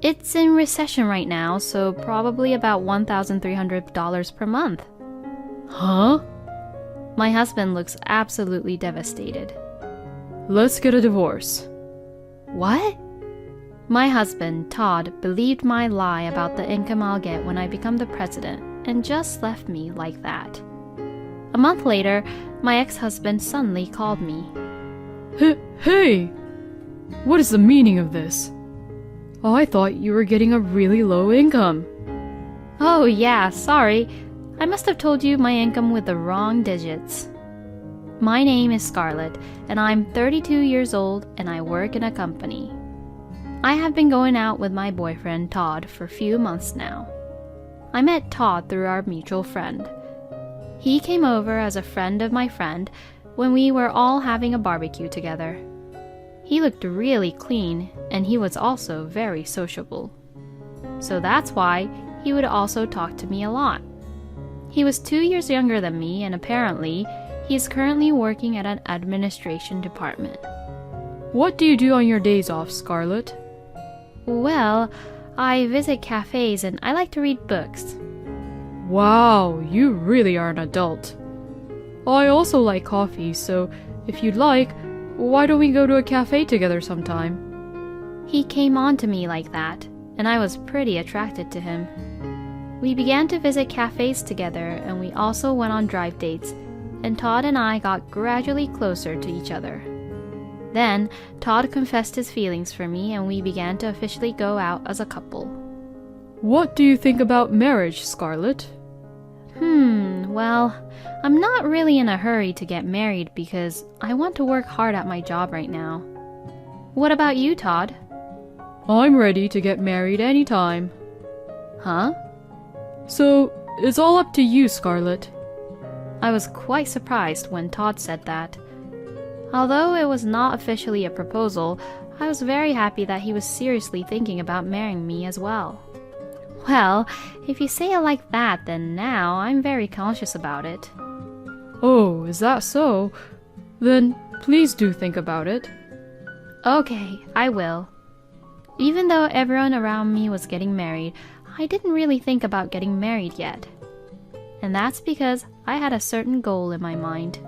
It's in recession right now, so probably about $1,300 per month. Huh? My husband looks absolutely devastated. Let's get a divorce. What? My husband, Todd, believed my lie about the income I'll get when I become the president and just left me like that. A month later, my ex-husband suddenly called me. Hey! What is the meaning of this? Oh, I thought you were getting a really low income. Oh yeah, sorry. I must have told you my income with the wrong digits. My name is Scarlett, and I'm 32 years old and I work in a company. I have been going out with my boyfriend Todd for a few months now. I met Todd through our mutual friend. He came over as a friend of my friend when we were all having a barbecue together. He looked really clean, and he was also very sociable. So that's why he would also talk to me a lot. He was 2 years younger than me, and apparently, he is currently working at an administration department. What do you do on your days off, Scarlett? Well, I visit cafes and I like to read books. Wow, you really are an adult. I also like coffee, so if you'd like, why don't we go to a cafe together sometime? He came on to me like that, and I was pretty attracted to him. We began to visit cafes together, and we also went on drive dates, and Todd and I got gradually closer to each other. Then, Todd confessed his feelings for me, and we began to officially go out as a couple. What do you think about marriage, Scarlett? Well, I'm not really in a hurry to get married because I want to work hard at my job right now. What about you, Todd? I'm ready to get married anytime. Huh? So, it's all up to you, Scarlett. I was quite surprised when Todd said that. Although it was not officially a proposal, I was very happy that he was seriously thinking about marrying me as well. Well, if you say it like that, then now I'm very conscious about it. Oh, is that so? Then please do think about it. Okay, I will. Even though everyone around me was getting married, I didn't really think about getting married yet. And that's because I had a certain goal in my mind.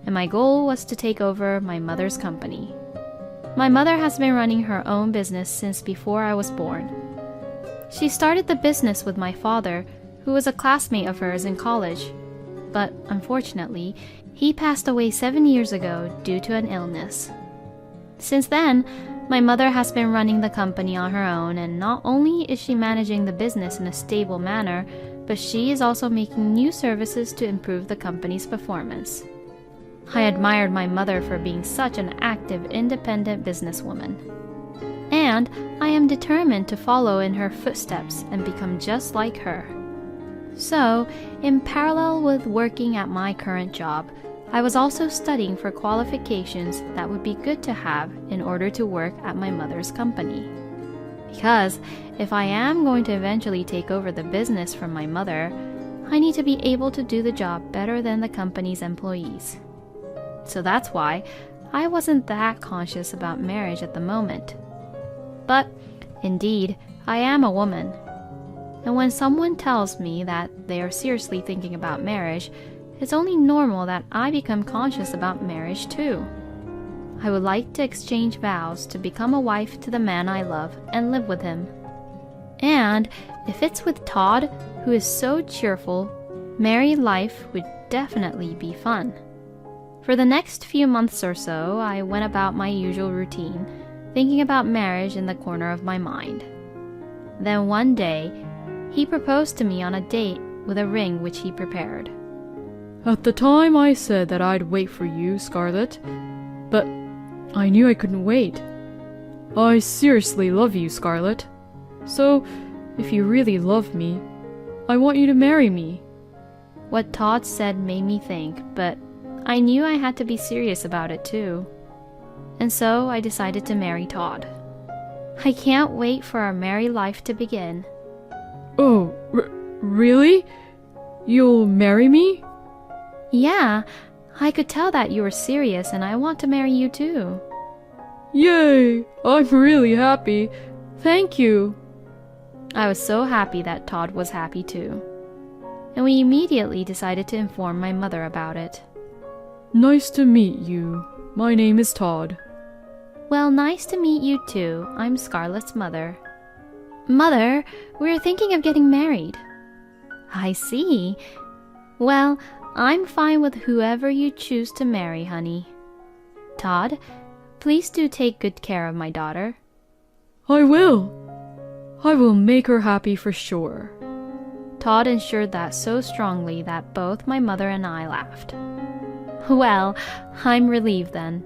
And my goal was to take over my mother's company. My mother has been running her own business since before I was born. She started the business with my father, who was a classmate of hers in college. But unfortunately, he passed away 7 years ago due to an illness. Since then, my mother has been running the company on her own, and not only is she managing the business in a stable manner, but she is also making new services to improve the company's performance. I admired my mother for being such an active, independent businesswoman. And I am determined to follow in her footsteps and become just like her. So, in parallel with working at my current job, I was also studying for qualifications that would be good to have in order to work at my mother's company. Because if I am going to eventually take over the business from my mother, I need to be able to do the job better than the company's employees. So that's why I wasn't that conscious about marriage at the moment. But, indeed, I am a woman. And when someone tells me that they are seriously thinking about marriage, it's only normal that I become conscious about marriage too. I would like to exchange vows to become a wife to the man I love and live with him. And if it's with Todd, who is so cheerful, married life would definitely be fun. For the next few months or so, I went about my usual routine, thinking about marriage in the corner of my mind. Then one day, he proposed to me on a date with a ring which he prepared. At the time I said that I'd wait for you, Scarlett, but I knew I couldn't wait. I seriously love you, Scarlett. So, if you really love me, I want you to marry me. What Todd said made me think, but I knew I had to be serious about it too. And so I decided to marry Todd. I can't wait for our married life to begin. Oh, really? You'll marry me? Yeah, I could tell that you were serious and I want to marry you too. Yay! I'm really happy. Thank you. I was so happy that Todd was happy too. And we immediately decided to inform my mother about it. Nice to meet you. My name is Todd. Well, nice to meet you too. I'm Scarlett's mother. Mother, we're thinking of getting married. I see. Well, I'm fine with whoever you choose to marry, honey. Todd, please do take good care of my daughter. I will. I will make her happy for sure. Todd ensured that so strongly that both my mother and I laughed. Well, I'm relieved then.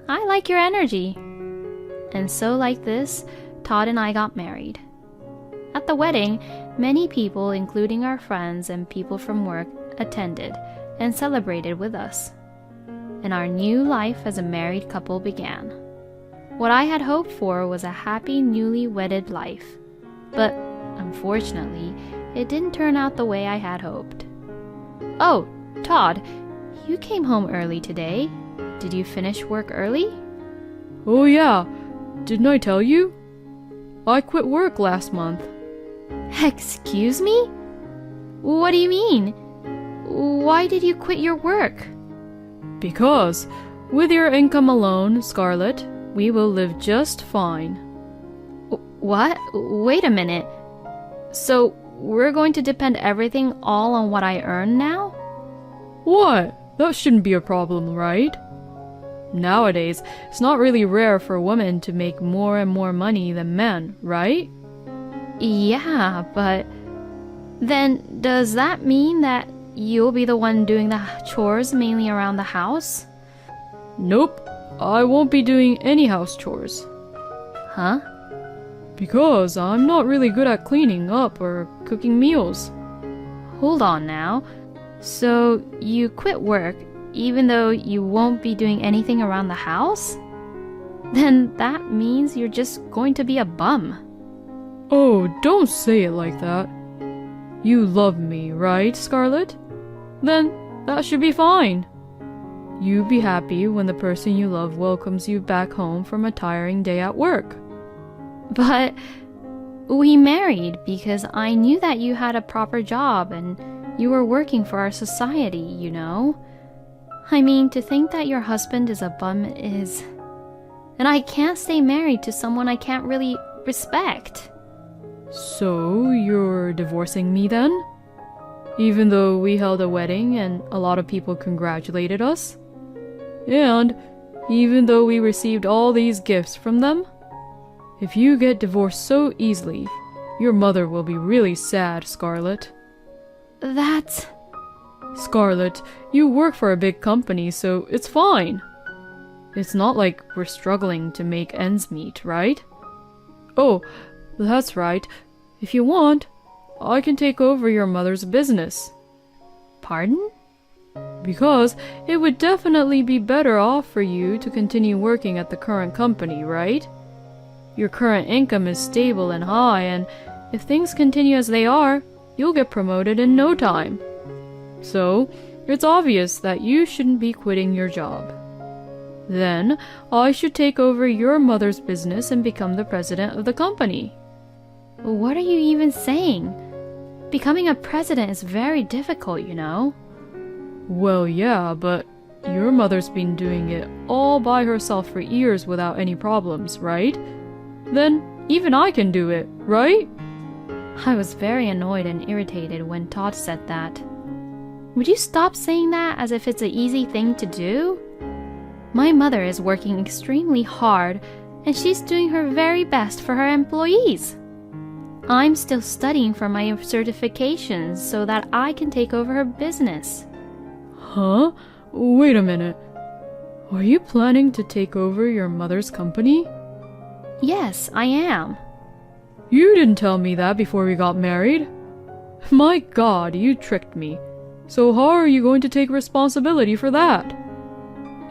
I like your energy. And so like this, Todd and I got married. At the wedding, many people, including our friends and people from work, attended and celebrated with us. And our new life as a married couple began. What I had hoped for was a happy newly wedded life. But unfortunately, it didn't turn out the way I had hoped. Oh, Todd, you came home early today. Did you finish work early? Oh yeah, didn't I tell you? I quit work last month. Excuse me? What do you mean? Why did you quit your work? Because, with your income alone, Scarlett, we will live just fine. What? Wait a minute. So, we're going to depend everything all on what I earn now? What? That shouldn't be a problem, right? Nowadays, it's not really rare for women to make more and more money than men, right? Yeah, but then does that mean that you'll be the one doing the chores mainly around the house? Nope, I won't be doing any house chores. Huh? Because I'm not really good at cleaning up or cooking meals. Hold on now. So you quit work even though you won't be doing anything around the house? Then that means you're just going to be a bum. Oh, don't say it like that. You love me, right, Scarlett? Then that should be fine. You be happy when the person you love welcomes you back home from a tiring day at work. But we married because I knew that you had a proper job and you were working for our society, you know? I mean, to think that your husband is a bum is... And I can't stay married to someone I can't really respect. So, you're divorcing me then? Even though we held a wedding and a lot of people congratulated us? And even though we received all these gifts from them? If you get divorced so easily, your mother will be really sad, Scarlett. That's... Scarlett, you work for a big company, so it's fine. It's not like we're struggling to make ends meet, right? Oh, that's right. If you want, I can take over your mother's business. Pardon? Because it would definitely be better off for you to continue working at the current company, right? Your current income is stable and high, and if things continue as they are, you'll get promoted in no time. So, it's obvious that you shouldn't be quitting your job. Then, I should take over your mother's business and become the president of the company. What are you even saying? Becoming a president is very difficult, you know. Well, yeah, but your mother's been doing it all by herself for years without any problems, right? Then, even I can do it, right? I was very annoyed and irritated when Todd said that. Would you stop saying that as if it's an easy thing to do? My mother is working extremely hard, and she's doing her very best for her employees. I'm still studying for my certifications so that I can take over her business. Huh? Wait a minute. Are you planning to take over your mother's company? Yes, I am. You didn't tell me that before we got married. My God, you tricked me. So how are you going to take responsibility for that?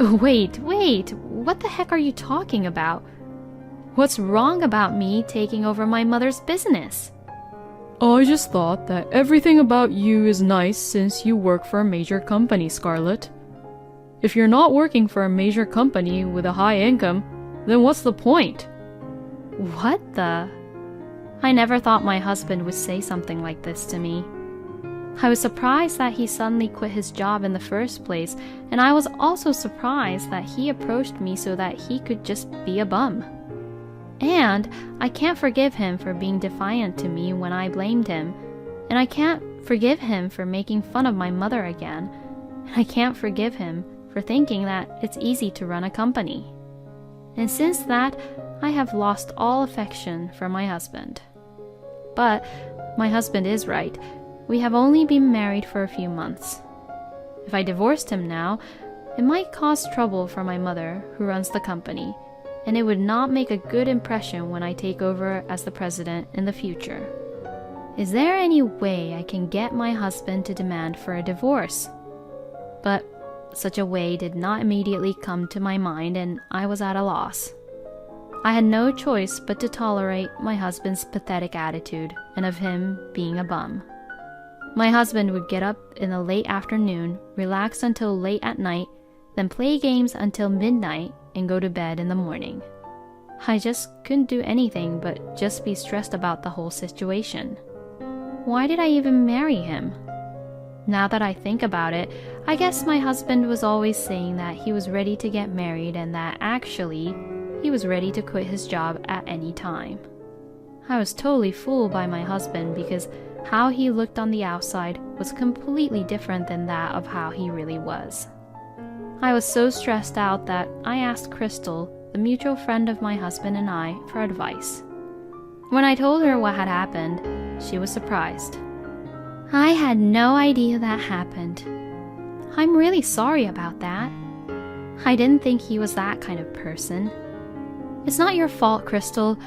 Wait, what the heck are you talking about? What's wrong about me taking over my mother's business? I just thought that everything about you is nice since you work for a major company, Scarlett. If you're not working for a major company with a high income, then what's the point? What the? I never thought my husband would say something like this to me. I was surprised that he suddenly quit his job in the first place, and I was also surprised that he approached me so that he could just be a bum. And I can't forgive him for being defiant to me when I blamed him, and I can't forgive him for making fun of my mother again, and I can't forgive him for thinking that it's easy to run a company. And since that, I have lost all affection for my husband. But my husband is right. We have only been married for a few months. If I divorced him now, it might cause trouble for my mother, who runs the company, and it would not make a good impression when I take over as the president in the future. Is there any way I can get my husband to demand for a divorce? But such a way did not immediately come to my mind, and I was at a loss. I had no choice but to tolerate my husband's pathetic attitude and of him being a bum. My husband would get up in the late afternoon, relax until late at night, then play games until midnight and go to bed in the morning. I just couldn't do anything but just be stressed about the whole situation. Why did I even marry him? Now that I think about it, I guess my husband was always saying that he was ready to get married and that actually he was ready to quit his job at any time. I was totally fooled by my husband because how he looked on the outside was completely different than that of how he really was. I was so stressed out that I asked Crystal, the mutual friend of my husband and I, for advice. When I told her what had happened, she was surprised. I had no idea that happened. I'm really sorry about that. I didn't think he was that kind of person. It's not your fault, Crystal.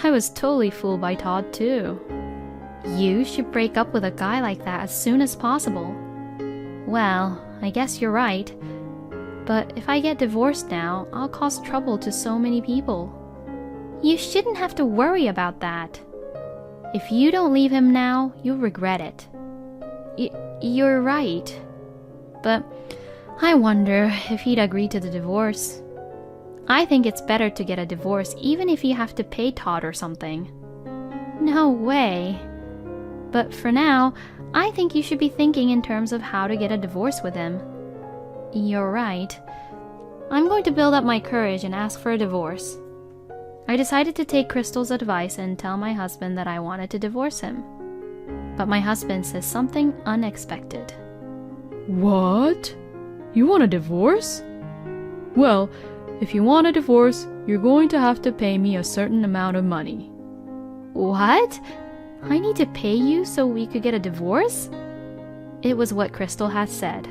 I was totally fooled by Todd too. You should break up with a guy like that as soon as possible. Well, I guess you're right. But if I get divorced now, I'll cause trouble to so many people. You shouldn't have to worry about that. If you don't leave him now, you'll regret it. You're right. But I wonder if he'd agree to the divorce. I think it's better to get a divorce even if you have to pay Todd or something. No way. But for now, I think you should be thinking in terms of how to get a divorce with him. You're right. I'm going to build up my courage and ask for a divorce. I decided to take Crystal's advice and tell my husband that I wanted to divorce him. But my husband says something unexpected. What? You want a divorce? Well, if you want a divorce, you're going to have to pay me a certain amount of money. What? I need to pay you so we could get a divorce? It was what Crystal had said.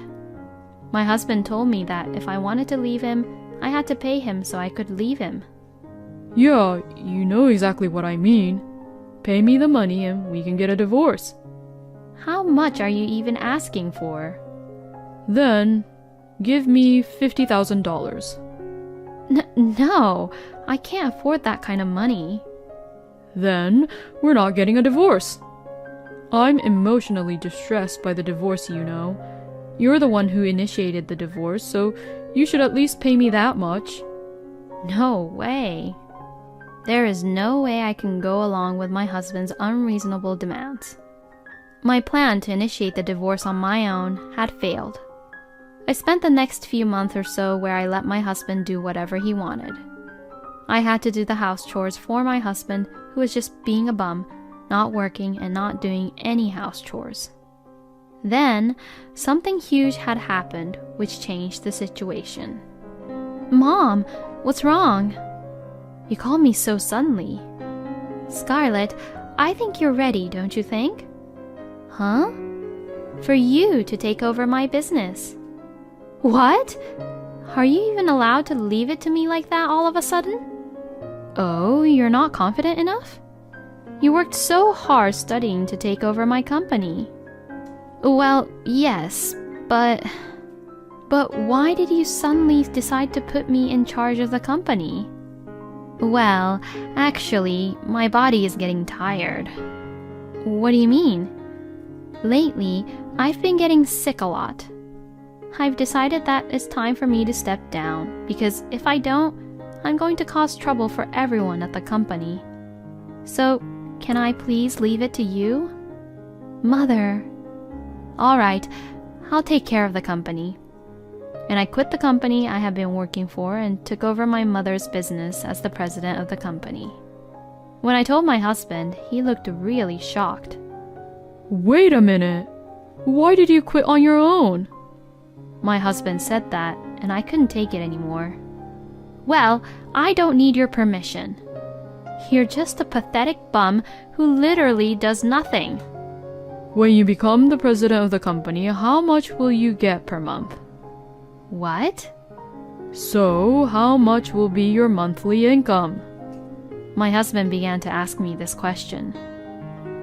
My husband told me that if I wanted to leave him, I had to pay him so I could leave him. Yeah, you know exactly what I mean. Pay me the money and we can get a divorce. How much are you even asking for? Then, give me $50,000. No, I can't afford that kind of money. Then, we're not getting a divorce. I'm emotionally distressed by the divorce, you know. You're the one who initiated the divorce, so you should at least pay me that much. No way. There is no way I can go along with my husband's unreasonable demands. My plan to initiate the divorce on my own had failed. I spent the next few months or so where I let my husband do whatever he wanted. I had to do the house chores for my husband, who was just being a bum, not working and not doing any house chores. Then, something huge had happened which changed the situation. "Mom, what's wrong? You called me so suddenly." "Scarlett, I think you're ready, don't you think?" "Huh?" "For you to take over my business." "What? Are you even allowed to leave it to me like that all of a sudden?" "Oh, you're not confident enough? You worked so hard studying to take over my company." "Well, yes, but why did you suddenly decide to put me in charge of the company?" "Well, actually, my body is getting tired." "What do you mean?" "Lately, I've been getting sick a lot. I've decided that it's time for me to step down, because if I don't, I'm going to cause trouble for everyone at the company. So, can I please leave it to you?" "Mother." "All right, I'll take care of the company." And I quit the company I had been working for and took over my mother's business as the president of the company. When I told my husband, he looked really shocked. Wait a minute. Why did you quit on your own? My husband said that, and I couldn't take it anymore. "Well, I don't need your permission. You're just a pathetic bum who literally does nothing." When you become the president of the company, how much will you get per month? "What?" So, how much will be your monthly income? My husband began to ask me this question.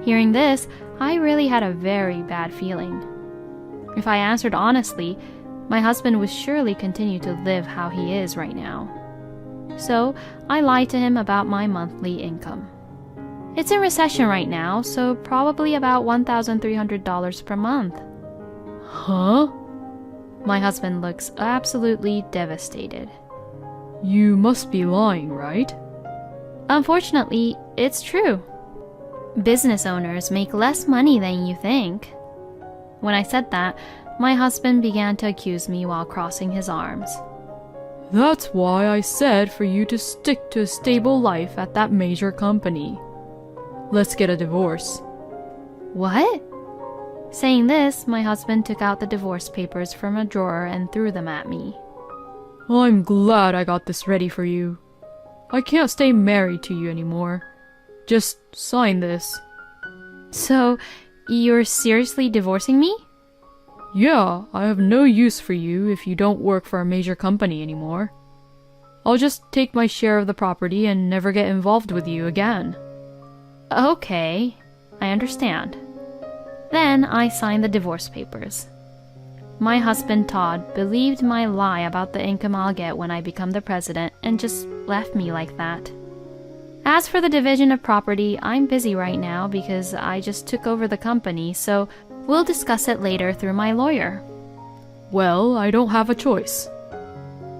Hearing this, I really had a very bad feeling. If I answered honestly, my husband would surely continue to live how he is right now. So, I lied to him about my monthly income. "It's in recession right now, so probably about $1,300 per month." Huh? My husband looks absolutely devastated. You must be lying, right? "Unfortunately, it's true. Business owners make less money than you think." When I said that, my husband began to accuse me while crossing his arms. That's why I said for you to stick to a stable life at that major company. Let's get a divorce. "What?" Saying this, my husband took out the divorce papers from a drawer and threw them at me. I'm glad I got this ready for you. I can't stay married to you anymore. Just sign this. "So, you're seriously divorcing me?" Yeah, I have no use for you if you don't work for a major company anymore. I'll just take my share of the property and never get involved with you again. Okay, I understand. Then I signed the divorce papers. My husband Todd believed my lie about the income I'll get when I become the president and just left me like that. As for the division of property, I'm busy right now because I just took over the company, so we'll discuss it later through my lawyer. Well, I don't have a choice.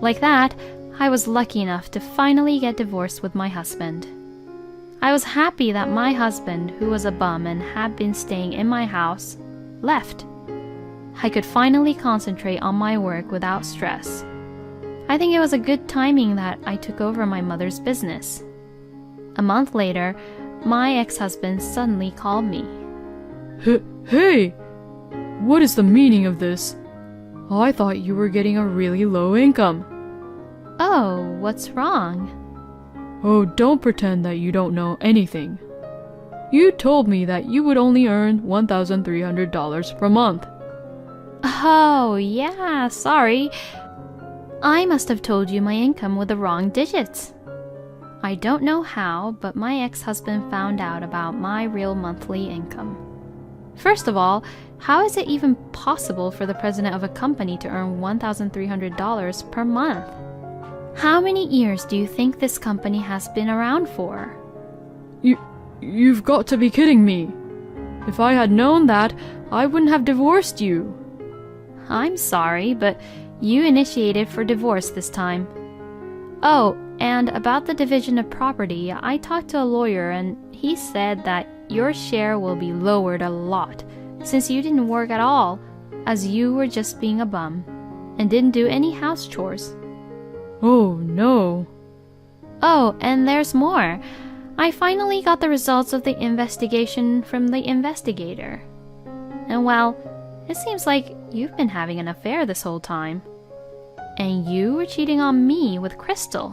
Like that, I was lucky enough to finally get divorced with my husband. I was happy that my husband, who was a bum and had been staying in my house, left. I could finally concentrate on my work without stress. I think it was a good timing that I took over my mother's business. A month later, my ex-husband suddenly called me. Hey! What is the meaning of this? I thought you were getting a really low income. "Oh, what's wrong?" Oh, don't pretend that you don't know anything. You told me that you would only earn $1,300 per month. "Oh, yeah, sorry. I must have told you my income with the wrong digits." I don't know how, but my ex-husband found out about my real monthly income. First of all, how is it even possible for the president of a company to earn $1,300 per month? How many years do you think this company has been around for? You've got to be kidding me. If I had known that, I wouldn't have divorced you. I'm sorry, but you initiated for divorce this time. Oh, and about the division of property, I talked to a lawyer and he said that your share will be lowered a lot since you didn't work at all, as you were just being a bum and didn't do any house chores. Oh, no. Oh, and there's more. I finally got the results of the investigation from the investigator. And well, it seems like you've been having an affair this whole time. And you were cheating on me with Crystal.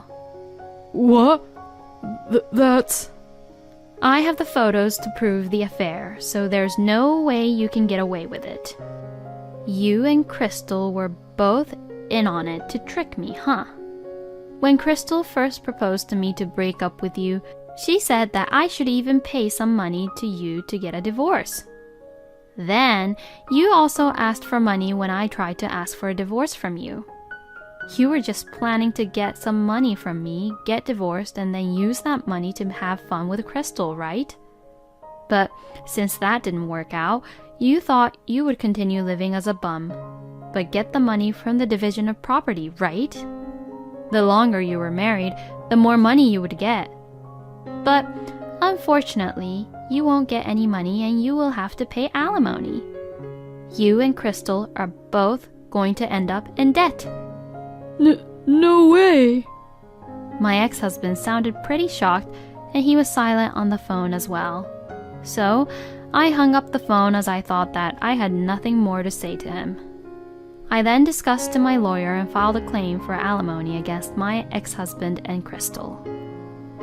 What? That's... I have the photos to prove the affair, so there's no way you can get away with it. You and Crystal were both in on it to trick me, huh? When Crystal first proposed to me to break up with you, she said that I should even pay some money to you to get a divorce. Then, you also asked for money when I tried to ask for a divorce from you. You were just planning to get some money from me, get divorced, and then use that money to have fun with Crystal, right? But since that didn't work out, you thought you would continue living as a bum, but get the money from the division of property, right? The longer you were married, the more money you would get. But unfortunately, you won't get any money and you will have to pay alimony. You and Crystal are both going to end up in debt. No way! My ex-husband sounded pretty shocked and he was silent on the phone as well. So, I hung up the phone as I thought that I had nothing more to say to him. I then discussed to my lawyer and filed a claim for alimony against my ex-husband and Crystal.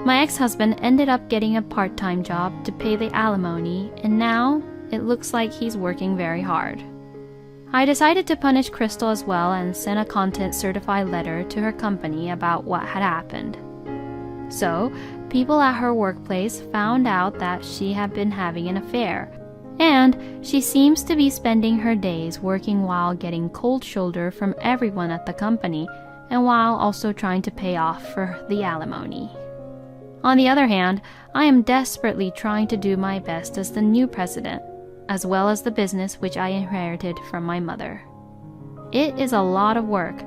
My ex-husband ended up getting a part-time job to pay the alimony, and now it looks like he's working very hard. I decided to punish Crystal as well and sent a content certified letter to her company about what had happened. So, people at her workplace found out that she had been having an affair, and she seems to be spending her days working while getting cold shoulder from everyone at the company and while also trying to pay off for the alimony. On the other hand, I am desperately trying to do my best as the new president, as well as the business which I inherited from my mother. It is a lot of work,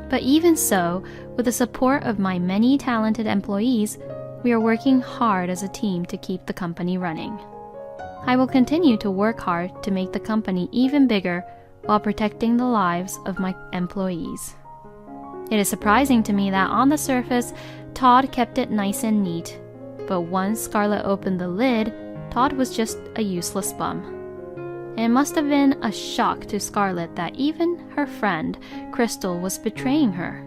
but even so, with the support of my many talented employees, we are working hard as a team to keep the company running. I will continue to work hard to make the company even bigger while protecting the lives of my employees. It is surprising to me that on the surface, Todd kept it nice and neat, but once Scarlett opened the lid, Todd was just a useless bum. It must have been a shock to Scarlett that even her friend, Crystal, was betraying her.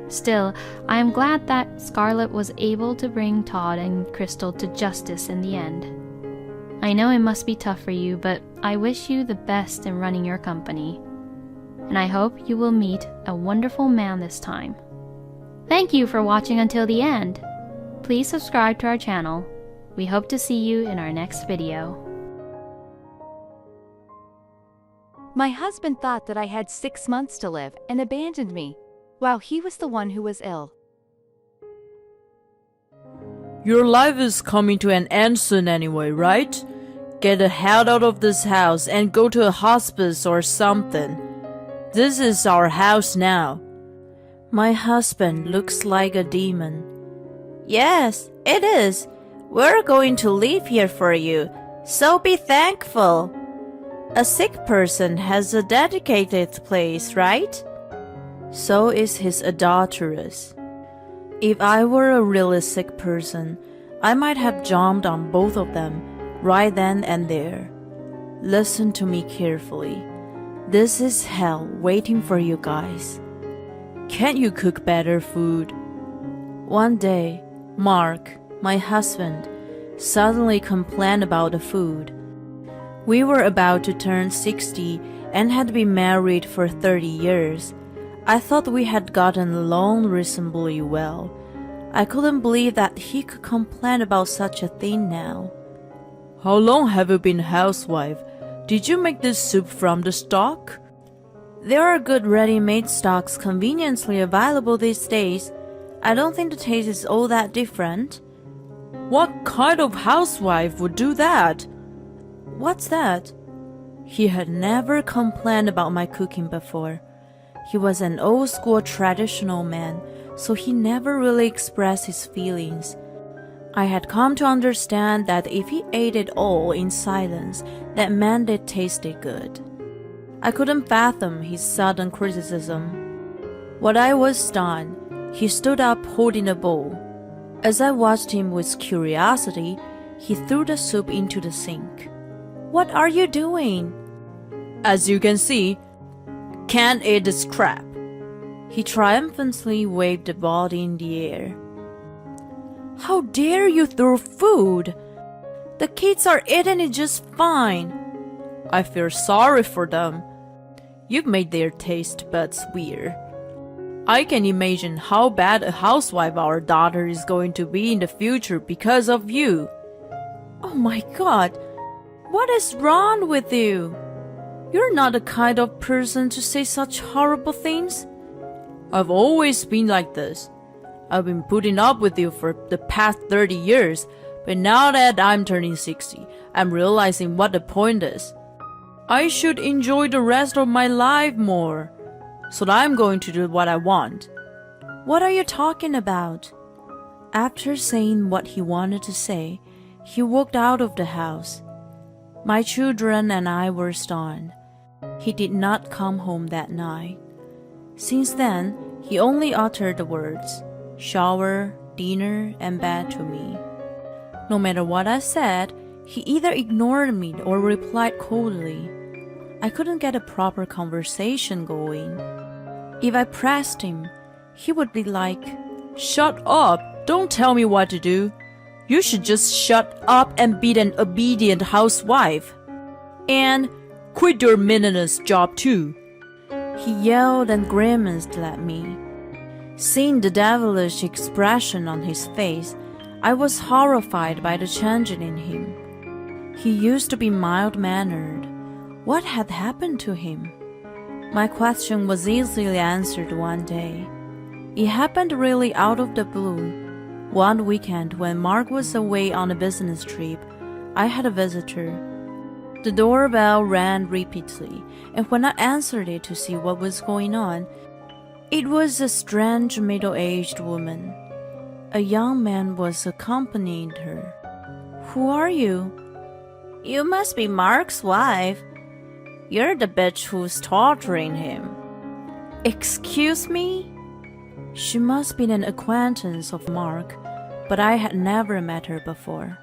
Still, I am glad that Scarlett was able to bring Todd and Crystal to justice in the end. I know it must be tough for you, but I wish you the best in running your company. And I hope you will meet a wonderful man this time. Thank you for watching until the end. Please subscribe to our channel. We hope to see you in our next video. My husband thought that I had 6 months to live and abandoned me, while he was the one who was ill. Your life is coming to an end soon anyway, right? Get the hell out of this house and go to a hospice or something. This is our house now. My husband looks like a demon. Yes, it is. We're going to live here for you, so be thankful. A sick person has a dedicated place, right? So is his adulteress. If I were a really sick person, I might have jumped on both of them right then and there. Listen to me carefully. This is hell waiting for you guys. Can't you cook better food? One day, Mark, my husband, suddenly complained about the food. We were about to turn 60 and had been married for 30 years. I thought we had gotten along reasonably well. I couldn't believe that he could complain about such a thing now. How long have you been a housewife? Did you make this soup from the stock? There are good ready-made stocks conveniently available these days. I don't think the taste is all that different. What kind of housewife would do that? What's that? He had never complained about my cooking before. He was an old-school traditional man, so he never really expressed his feelings. I had come to understand that if he ate it all in silence, that meant it tasted good. I couldn't fathom his sudden criticism. When I was done, he stood up holding a bowl. As I watched him with curiosity, he threw the soup into the sink. "What are you doing?" "As you can see, can't eat this crap." He triumphantly waved the body in the air. "How dare you throw food? The kids are eating it just fine." "I feel sorry for them. You've made their taste buds weird. I can imagine how bad a housewife our daughter is going to be in the future because of you." "Oh my God, what is wrong with you? You're not the kind of person to say such horrible things." "I've always been like this. I've been putting up with you for the past 30 years, but now that I'm turning 60, I'm realizing what the point is. I should enjoy the rest of my life more. So I'm going to do what I want." "What are you talking about?" After saying what he wanted to say, he walked out of the house. My children and I were stunned. He did not come home that night. Since then, he only uttered the words, shower, dinner, and bed to me. No matter what I said, he either ignored me or replied coldly. I couldn't get a proper conversation going. If I pressed him, he would be like, "Shut up! Don't tell me what to do. You should just shut up and be an obedient housewife. And quit your meaningless job too." He yelled and grimaced at me. Seeing the devilish expression on his face, I was horrified by the change in him. He used to be mild-mannered. What had happened to him? My question was easily answered one day. It happened really out of the blue. One weekend, when Mark was away on a business trip, I had a visitor. The doorbell rang repeatedly, and when I answered it to see what was going on, it was a strange middle-aged woman. A young man was accompanying her. "Who are you?" "You must be Mark's wife. You're the bitch who's torturing him." "Excuse me?" She must be an acquaintance of Mark, but I had never met her before.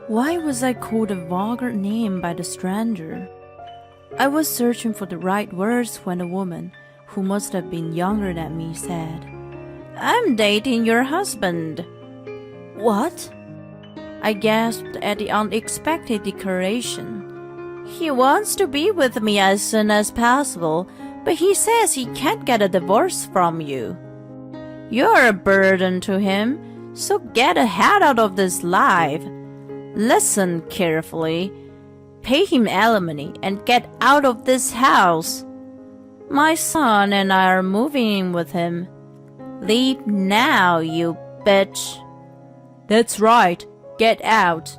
Why was I called a vulgar name by the stranger? I was searching for the right words when a woman, who must have been younger than me, said, "I'm dating your husband." "What?" I gasped at the unexpected declaration. "He wants to be with me as soon as possible, but he says he can't get a divorce from you. You're a burden to him, so get a head out of this life. Listen carefully. Pay him alimony and get out of this house. My son and I are moving in with him. Leave now, you bitch." "That's right. Get out."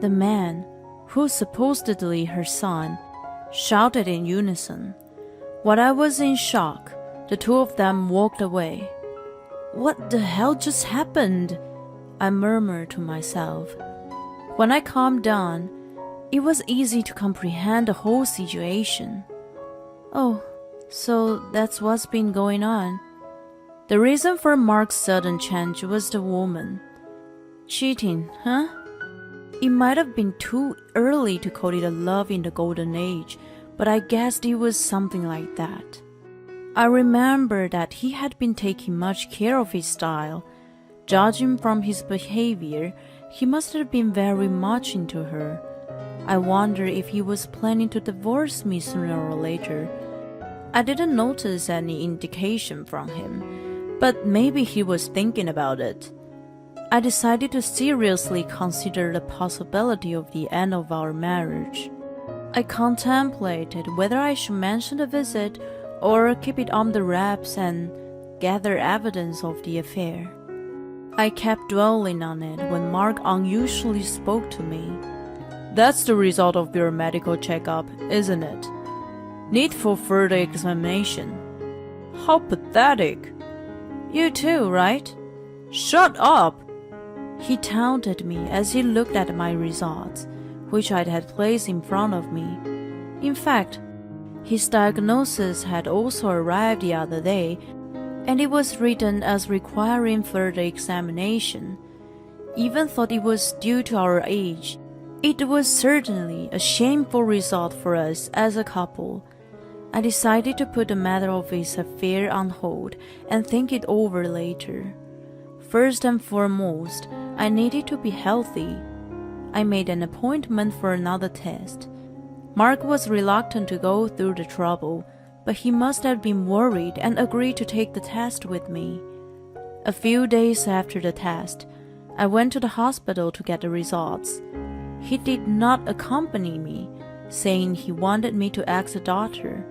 The man, who was supposedly her son, shouted in unison. While I was in shock, the two of them walked away. "What the hell just happened?" I murmured to myself. When I calmed down, it was easy to comprehend the whole situation. Oh, so that's what's been going on. The reason for Mark's sudden change was the woman. Cheating, huh? It might have been too early to call it a love in the golden age, but I guessed it was something like that. I remember that he had been taking much care of his style. Judging from his behavior, he must have been very much into her. I wonder if he was planning to divorce me sooner or later. I didn't notice any indication from him, but maybe he was thinking about it. I decided to seriously consider the possibility of the end of our marriage. I contemplated whether I should mention the visit or keep it on the wraps and gather evidence of the affair. I kept dwelling on it when Mark unusually spoke to me. "That's the result of your medical checkup, isn't it? Need for further examination." "How pathetic." "You too, right?" "Shut up!" He taunted me as he looked at my results, which I had placed in front of me. In fact, his diagnosis had also arrived the other day, and it was written as requiring further examination. Even thought it was due to our age. It was certainly a shameful result for us as a couple. I decided to put the matter of his affair on hold and think it over later. First and foremost, I needed to be healthy. I made an appointment for another test. Mark was reluctant to go through the trouble, but he must have been worried and agreed to take the test with me. A few days after the test, I went to the hospital to get the results. He did not accompany me, saying he wanted me to ask the doctor.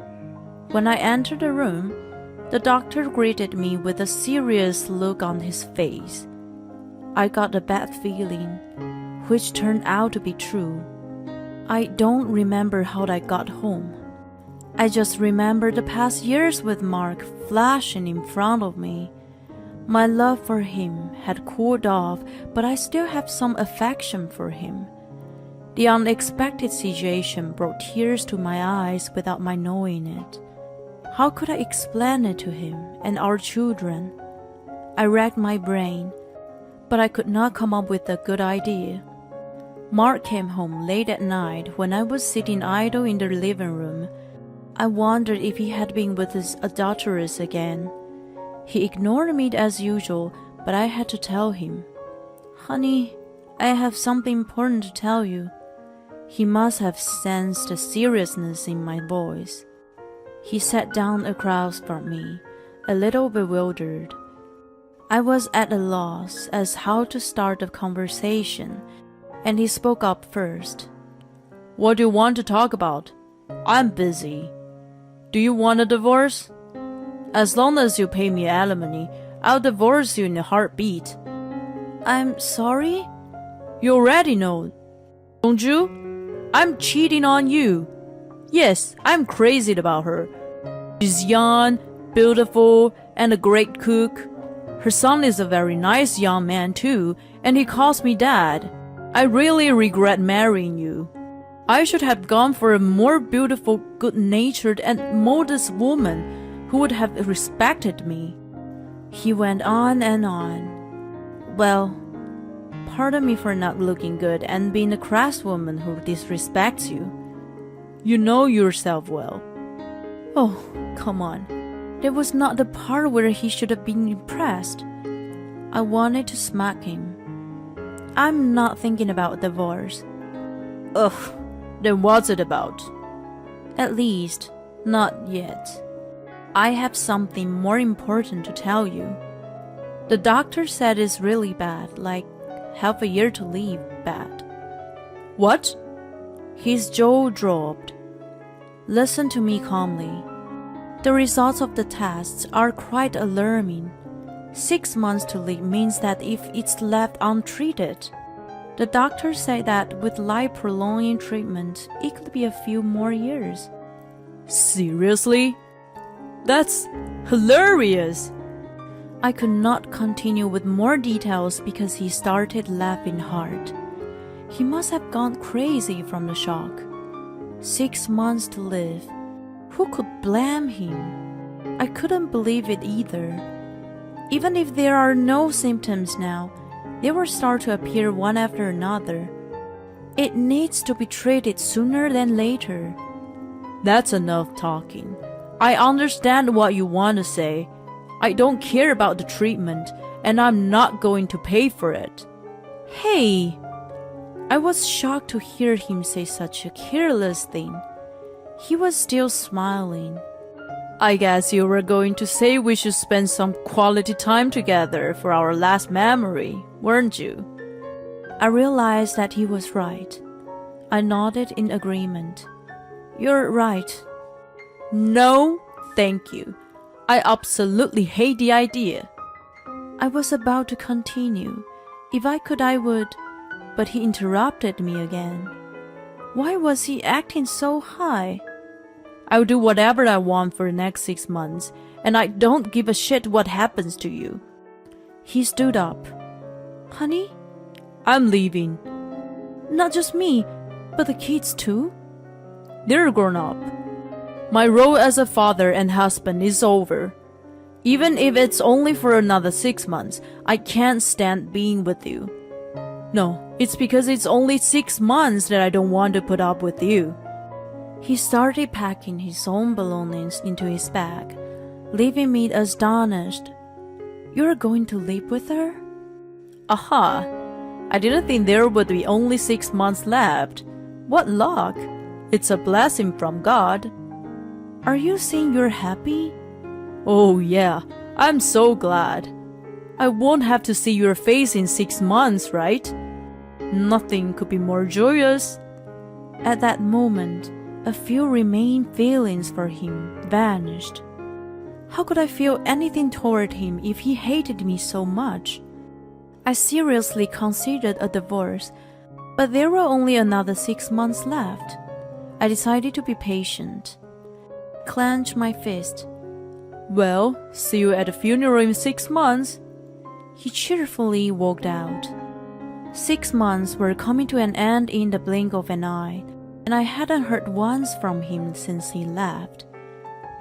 When I entered the room, the doctor greeted me with a serious look on his face. I got a bad feeling, which turned out to be true. I don't remember how I got home. I just remember the past years with Mark flashing in front of me. My love for him had cooled off, but I still have some affection for him. The unexpected situation brought tears to my eyes without my knowing it. How could I explain it to him and our children? I racked my brain, but I could not come up with a good idea. Mark came home late at night when I was sitting idle in the living room. I wondered if he had been with his adulteress again. He ignored me as usual, but I had to tell him. "Honey, I have something important to tell you." He must have sensed the seriousness in my voice. He sat down across from me, a little bewildered. I was at a loss as how to start the conversation, and he spoke up first. "What do you want to talk about? I'm busy. Do you want a divorce? As long as you pay me alimony, I'll divorce you in a heartbeat." "I'm sorry?" "You already know, don't you? I'm cheating on you. Yes, I'm crazy about her. She's young, beautiful, and a great cook. Her son is a very nice young man too, and he calls me dad. I really regret marrying you. I should have gone for a more beautiful, good-natured, and modest woman who would have respected me." He went on and on. "Well, pardon me for not looking good and being a crass woman who disrespects you. You know yourself well." Oh, come on. There was not the part where he should have been impressed. I wanted to smack him. "I'm not thinking about divorce." "Ugh, then what's it about?" "At least, not yet. I have something more important to tell you. The doctor said it's really bad, like half a year to live bad." "What?" His jaw dropped. "Listen to me calmly. The results of the tests are quite alarming. 6 months to live means that if it's left untreated, the doctor said that with life-prolonging treatment, it could be a few more years." "Seriously? That's hilarious!" I could not continue with more details because he started laughing hard. He must have gone crazy from the shock. 6 months to live. Who could blame him? I couldn't believe it either. Even if there are no symptoms now, they will start to appear one after another. It needs to be treated sooner than later. "That's enough talking. I understand what you want to say. I don't care about the treatment, and I'm not going to pay for it." "Hey!" I was shocked to hear him say such a careless thing. He was still smiling. "I guess you were going to say we should spend some quality time together for our last memory, weren't you?" I realized that he was right. I nodded in agreement. "You're right." "No, thank you. I absolutely hate the idea." I was about to continue. If I could, I would, but he interrupted me again. Why was he acting so high? "I'll do whatever I want for the next 6 months, and I don't give a shit what happens to you." He stood up. "Honey?" "I'm leaving." "Not just me, but the kids too?" "They're grown up. My role as a father and husband is over. Even if it's only for another 6 months, I can't stand being with you. No, it's because it's only 6 months that I don't want to put up with you. He started packing his own belongings into his bag, leaving me astonished. You're going to live with her? Aha! I didn't think there would be only 6 months left. What luck! It's a blessing from God. Are you saying you're happy? Oh yeah, I'm so glad. I won't have to see your face in 6 months, right? Nothing could be more joyous. At that moment, a few remaining feelings for him vanished. How could I feel anything toward him if he hated me so much? I seriously considered a divorce, but there were only another 6 months left. I decided to be patient. Clenched my fist. Well, see you at the funeral in 6 months. He cheerfully walked out. 6 months were coming to an end in the blink of an eye, and I hadn't heard once from him since he left.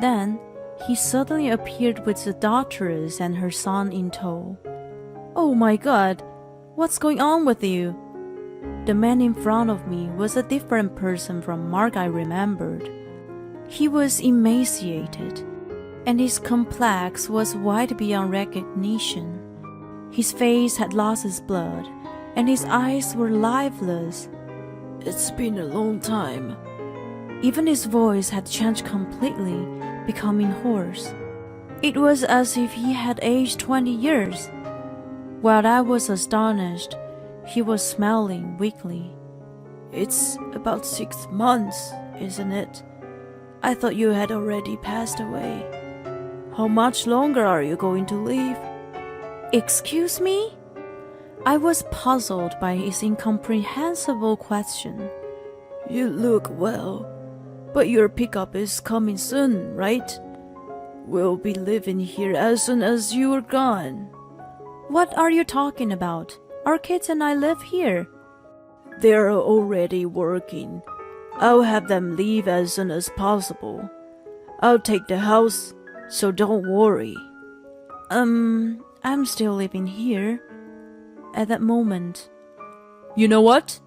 Then, he suddenly appeared with the daughteress and her son in tow. Oh my God, what's going on with you? The man in front of me was a different person from Mark I remembered. He was emaciated, and his complex was white beyond recognition. His face had lost its blood, and his eyes were lifeless. It's been a long time. Even his voice had changed completely, becoming hoarse. It was as if he had aged 20 years. While I was astonished, he was smiling weakly. It's about 6 months, isn't it? I thought you had already passed away. How much longer are you going to live? Excuse me? I was puzzled by his incomprehensible question. You look well, but your pickup is coming soon, right? We'll be living here as soon as you're gone. What are you talking about? Our kids and I live here. They're already working. I'll have them leave as soon as possible. I'll take the house, so don't worry. I'm still living here. At that moment, you know what?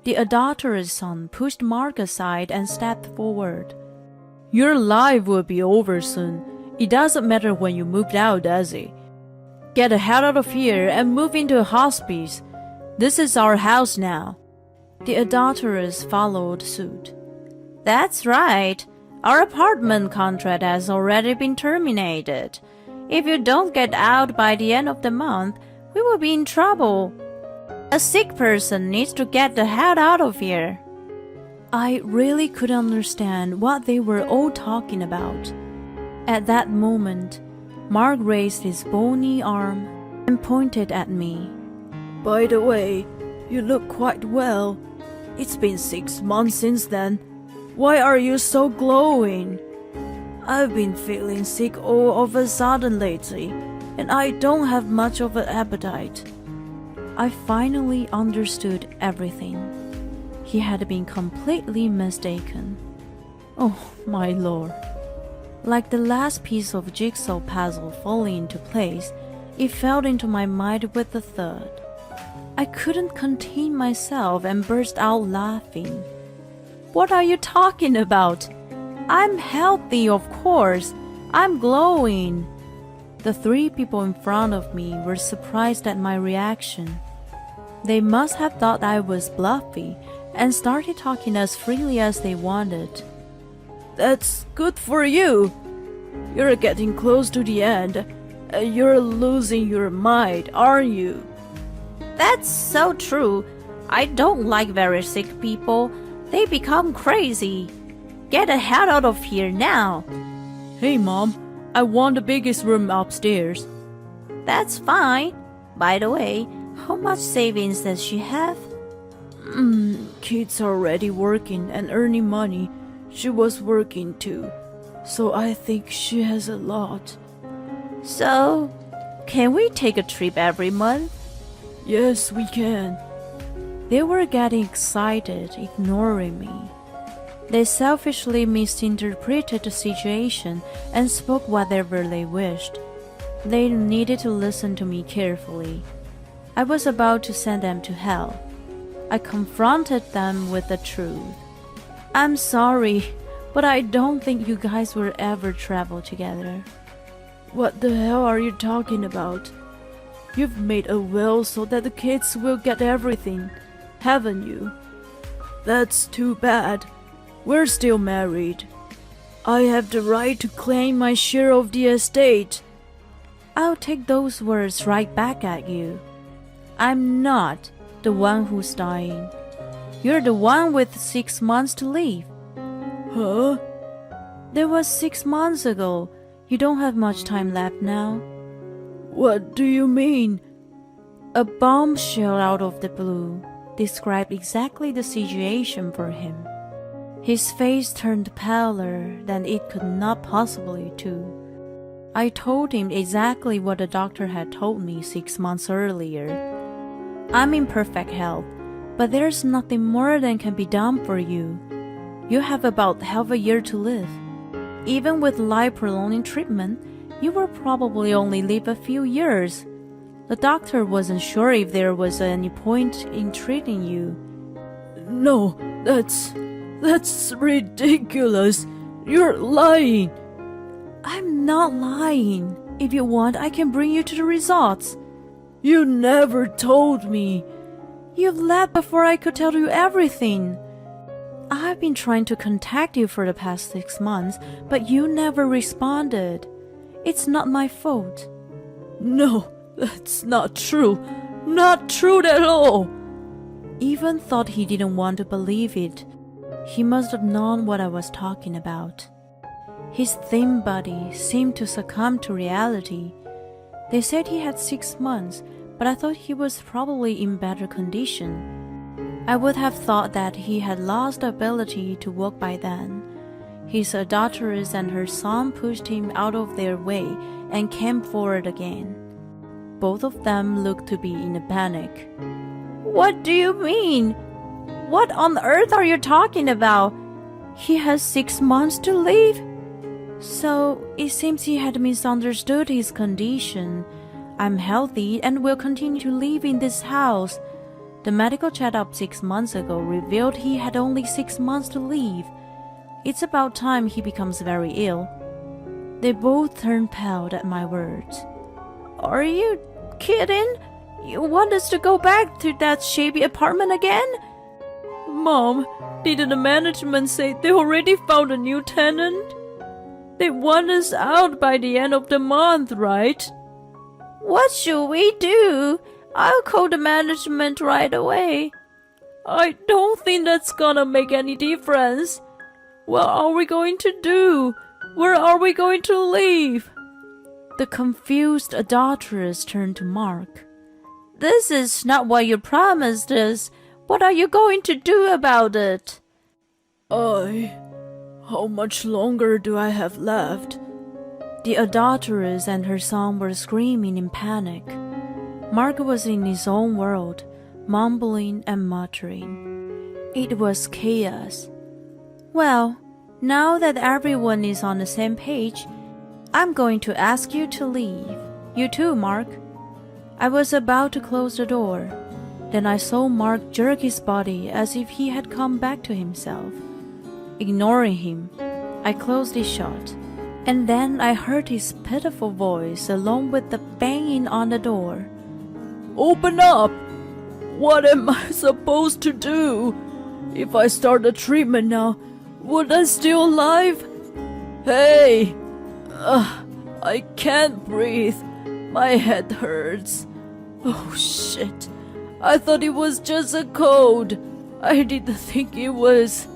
The adulterous son pushed Mark aside and stepped forward. Your life will be over soon. It doesn't matter when you moved out, does it? Get the hell out of here and move into a hospice. This is our house now. The adulteress followed suit. That's right. Our apartment contract has already been terminated. If you don't get out by the end of the month, we will be in trouble. A sick person needs to get the hell out of here. I really couldn't understand what they were all talking about. At that moment, Mark raised his bony arm and pointed at me. By the way, you look quite well. It's been 6 months since then. Why are you so glowing? I've been feeling sick all of a sudden lately, and I don't have much of an appetite. I finally understood everything. He had been completely mistaken. Oh, my lord. Like the last piece of jigsaw puzzle falling into place, it fell into my mind with a thud. I couldn't contain myself and burst out laughing. What are you talking about? I'm healthy, of course. I'm glowing. The 3 people in front of me were surprised at my reaction. They must have thought I was bluffy and started talking as freely as they wanted. That's good for you. You're getting close to the end. You're losing your mind, aren't you? That's so true. I don't like very sick people. They become crazy. Get the hell out of here now. Hey, Mom. I want the biggest room upstairs. That's fine. By the way, how much savings does she have? Kids are already working and earning money. She was working too. So I think she has a lot. So, can we take a trip every month? Yes, we can. They were getting excited, ignoring me. They selfishly misinterpreted the situation and spoke whatever they wished. They needed to listen to me carefully. I was about to send them to hell. I confronted them with the truth. I'm sorry, but I don't think you guys will ever travel together. What the hell are you talking about? You've made a will so that the kids will get everything, haven't you? That's too bad. We're still married. I have the right to claim my share of the estate. I'll take those words right back at you. I'm not the one who's dying. You're the one with 6 months to live. Huh? That was 6 months ago. You don't have much time left now. What do you mean? A bombshell out of the blue described exactly the situation for him. His face turned paler than it could not possibly do. I told him exactly what the doctor had told me 6 months earlier. I'm in perfect health, but there's nothing more than can be done for you. You have about half a year to live. Even with life-prolonging treatment, you will probably only live a few years. The doctor wasn't sure if there was any point in treating you. No, that's ridiculous. You're lying. I'm not lying. If you want, I can bring you to the results. You never told me. You've left before I could tell you everything. I've been trying to contact you for the past 6 months, but you never responded. It's not my fault. No, that's not true. Not true at all. Even thought he didn't want to believe it. He must have known what I was talking about. His thin body seemed to succumb to reality. They said he had 6 months, but I thought he was probably in better condition. I would have thought that he had lost the ability to walk by then. His adulteress and her son pushed him out of their way and came forward again. Both of them looked to be in a panic. What do you mean? What on earth are you talking about? He has 6 months to live? So, it seems he had misunderstood his condition. I'm healthy and will continue to live in this house. The medical checkup 6 months ago revealed he had only 6 months to live. It's about time he becomes very ill. They both turned pale at my words. Are you kidding? You want us to go back to that shabby apartment again? Mom, didn't the management say they already found a new tenant? They want us out by the end of the month, right? What should we do? I'll call the management right away. I don't think that's gonna make any difference. What are we going to do? Where are we going to live? The confused adulteress turned to Mark. This is not what you promised us. What are you going to do about it? How much longer do I have left? The adulteress and her son were screaming in panic. Mark was in his own world, mumbling and muttering. It was chaos. Well, now that everyone is on the same page, I'm going to ask you to leave. You too, Mark. I was about to close the door. Then I saw Mark jerk his body as if he had come back to himself. Ignoring him, I closed it shut. And then I heard his pitiful voice along with the banging on the door. Open up! What am I supposed to do? If I start the treatment now, would I still alive? Hey! I can't breathe. My head hurts. Oh shit. I thought it was just a cold. I didn't think it was.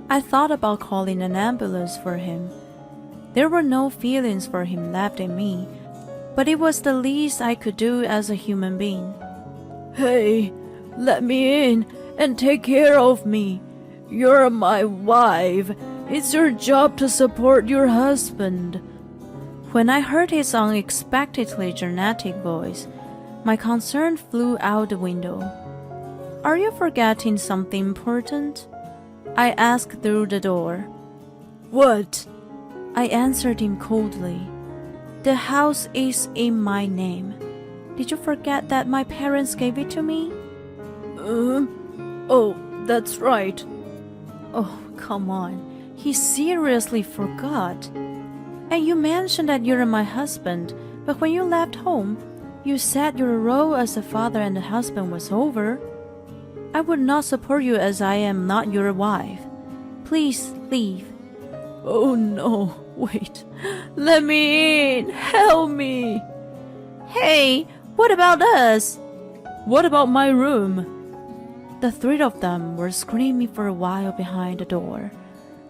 I thought about calling an ambulance for him. There were no feelings for him left in me, but it was the least I could do as a human being. Hey, let me in and take care of me. You're my wife. It's your job to support your husband. When I heard his unexpectedly dramatic voice, my concern flew out the window. Are you forgetting something important? I asked through the door. What? I answered him coldly. The house is in my name. Did you forget that my parents gave it to me? Oh, that's right. Oh, come on. He seriously forgot. And you mentioned that you're my husband, but when you left home, you said your role as a father and a husband was over. I would not support you as I am not your wife. Please leave. Oh no, wait. Let me in. Help me. Hey, what about us? What about my room? The three of them were screaming for a while behind the door.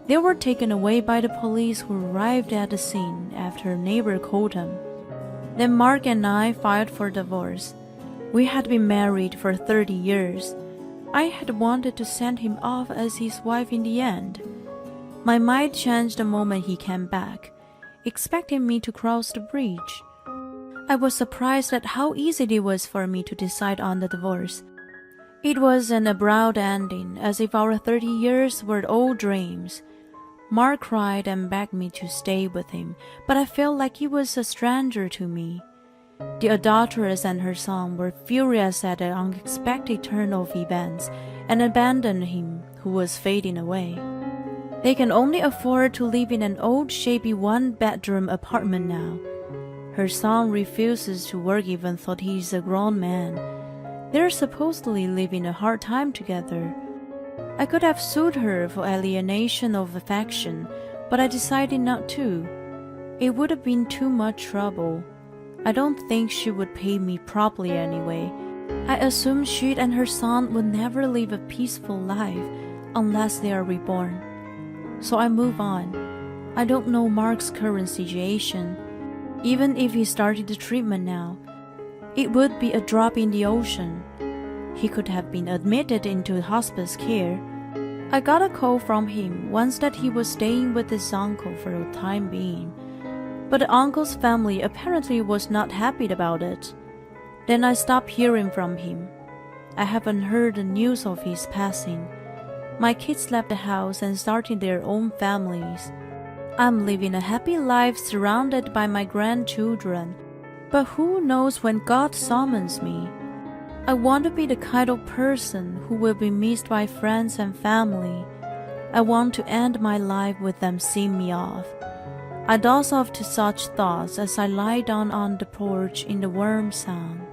They were taken away by the police who arrived at the scene after a neighbor called them. Then Mark and I filed for divorce. We had been married for 30 years. I had wanted to send him off as his wife in the end. My mind changed the moment he came back, expecting me to cross the bridge. I was surprised at how easy it was for me to decide on the divorce. It was an abrupt ending, as if our 30 years were all dreams. Mark cried and begged me to stay with him, but I felt like he was a stranger to me. The adulteress and her son were furious at the unexpected turn of events and abandoned him, who was fading away. They can only afford to live in an old, shabby one-bedroom apartment now. Her son refuses to work even though he is a grown man. They're supposedly living a hard time together. I could have sued her for alienation of affection, but I decided not to. It would have been too much trouble. I don't think she would pay me properly anyway. I assumed she and her son would never live a peaceful life unless they are reborn. So I move on. I don't know Mark's current situation. Even if he started the treatment now, it would be a drop in the ocean. He could have been admitted into hospice care. I got a call from him once that he was staying with his uncle for the time being, but the uncle's family apparently was not happy about it. Then I stopped hearing from him. I haven't heard the news of his passing. My kids left the house and started their own families. I'm living a happy life surrounded by my grandchildren, but who knows when God summons me? I want to be the kind of person who will be missed by friends and family. I want to end my life with them seeing me off. I doze off to such thoughts as I lie down on the porch in the warm sun.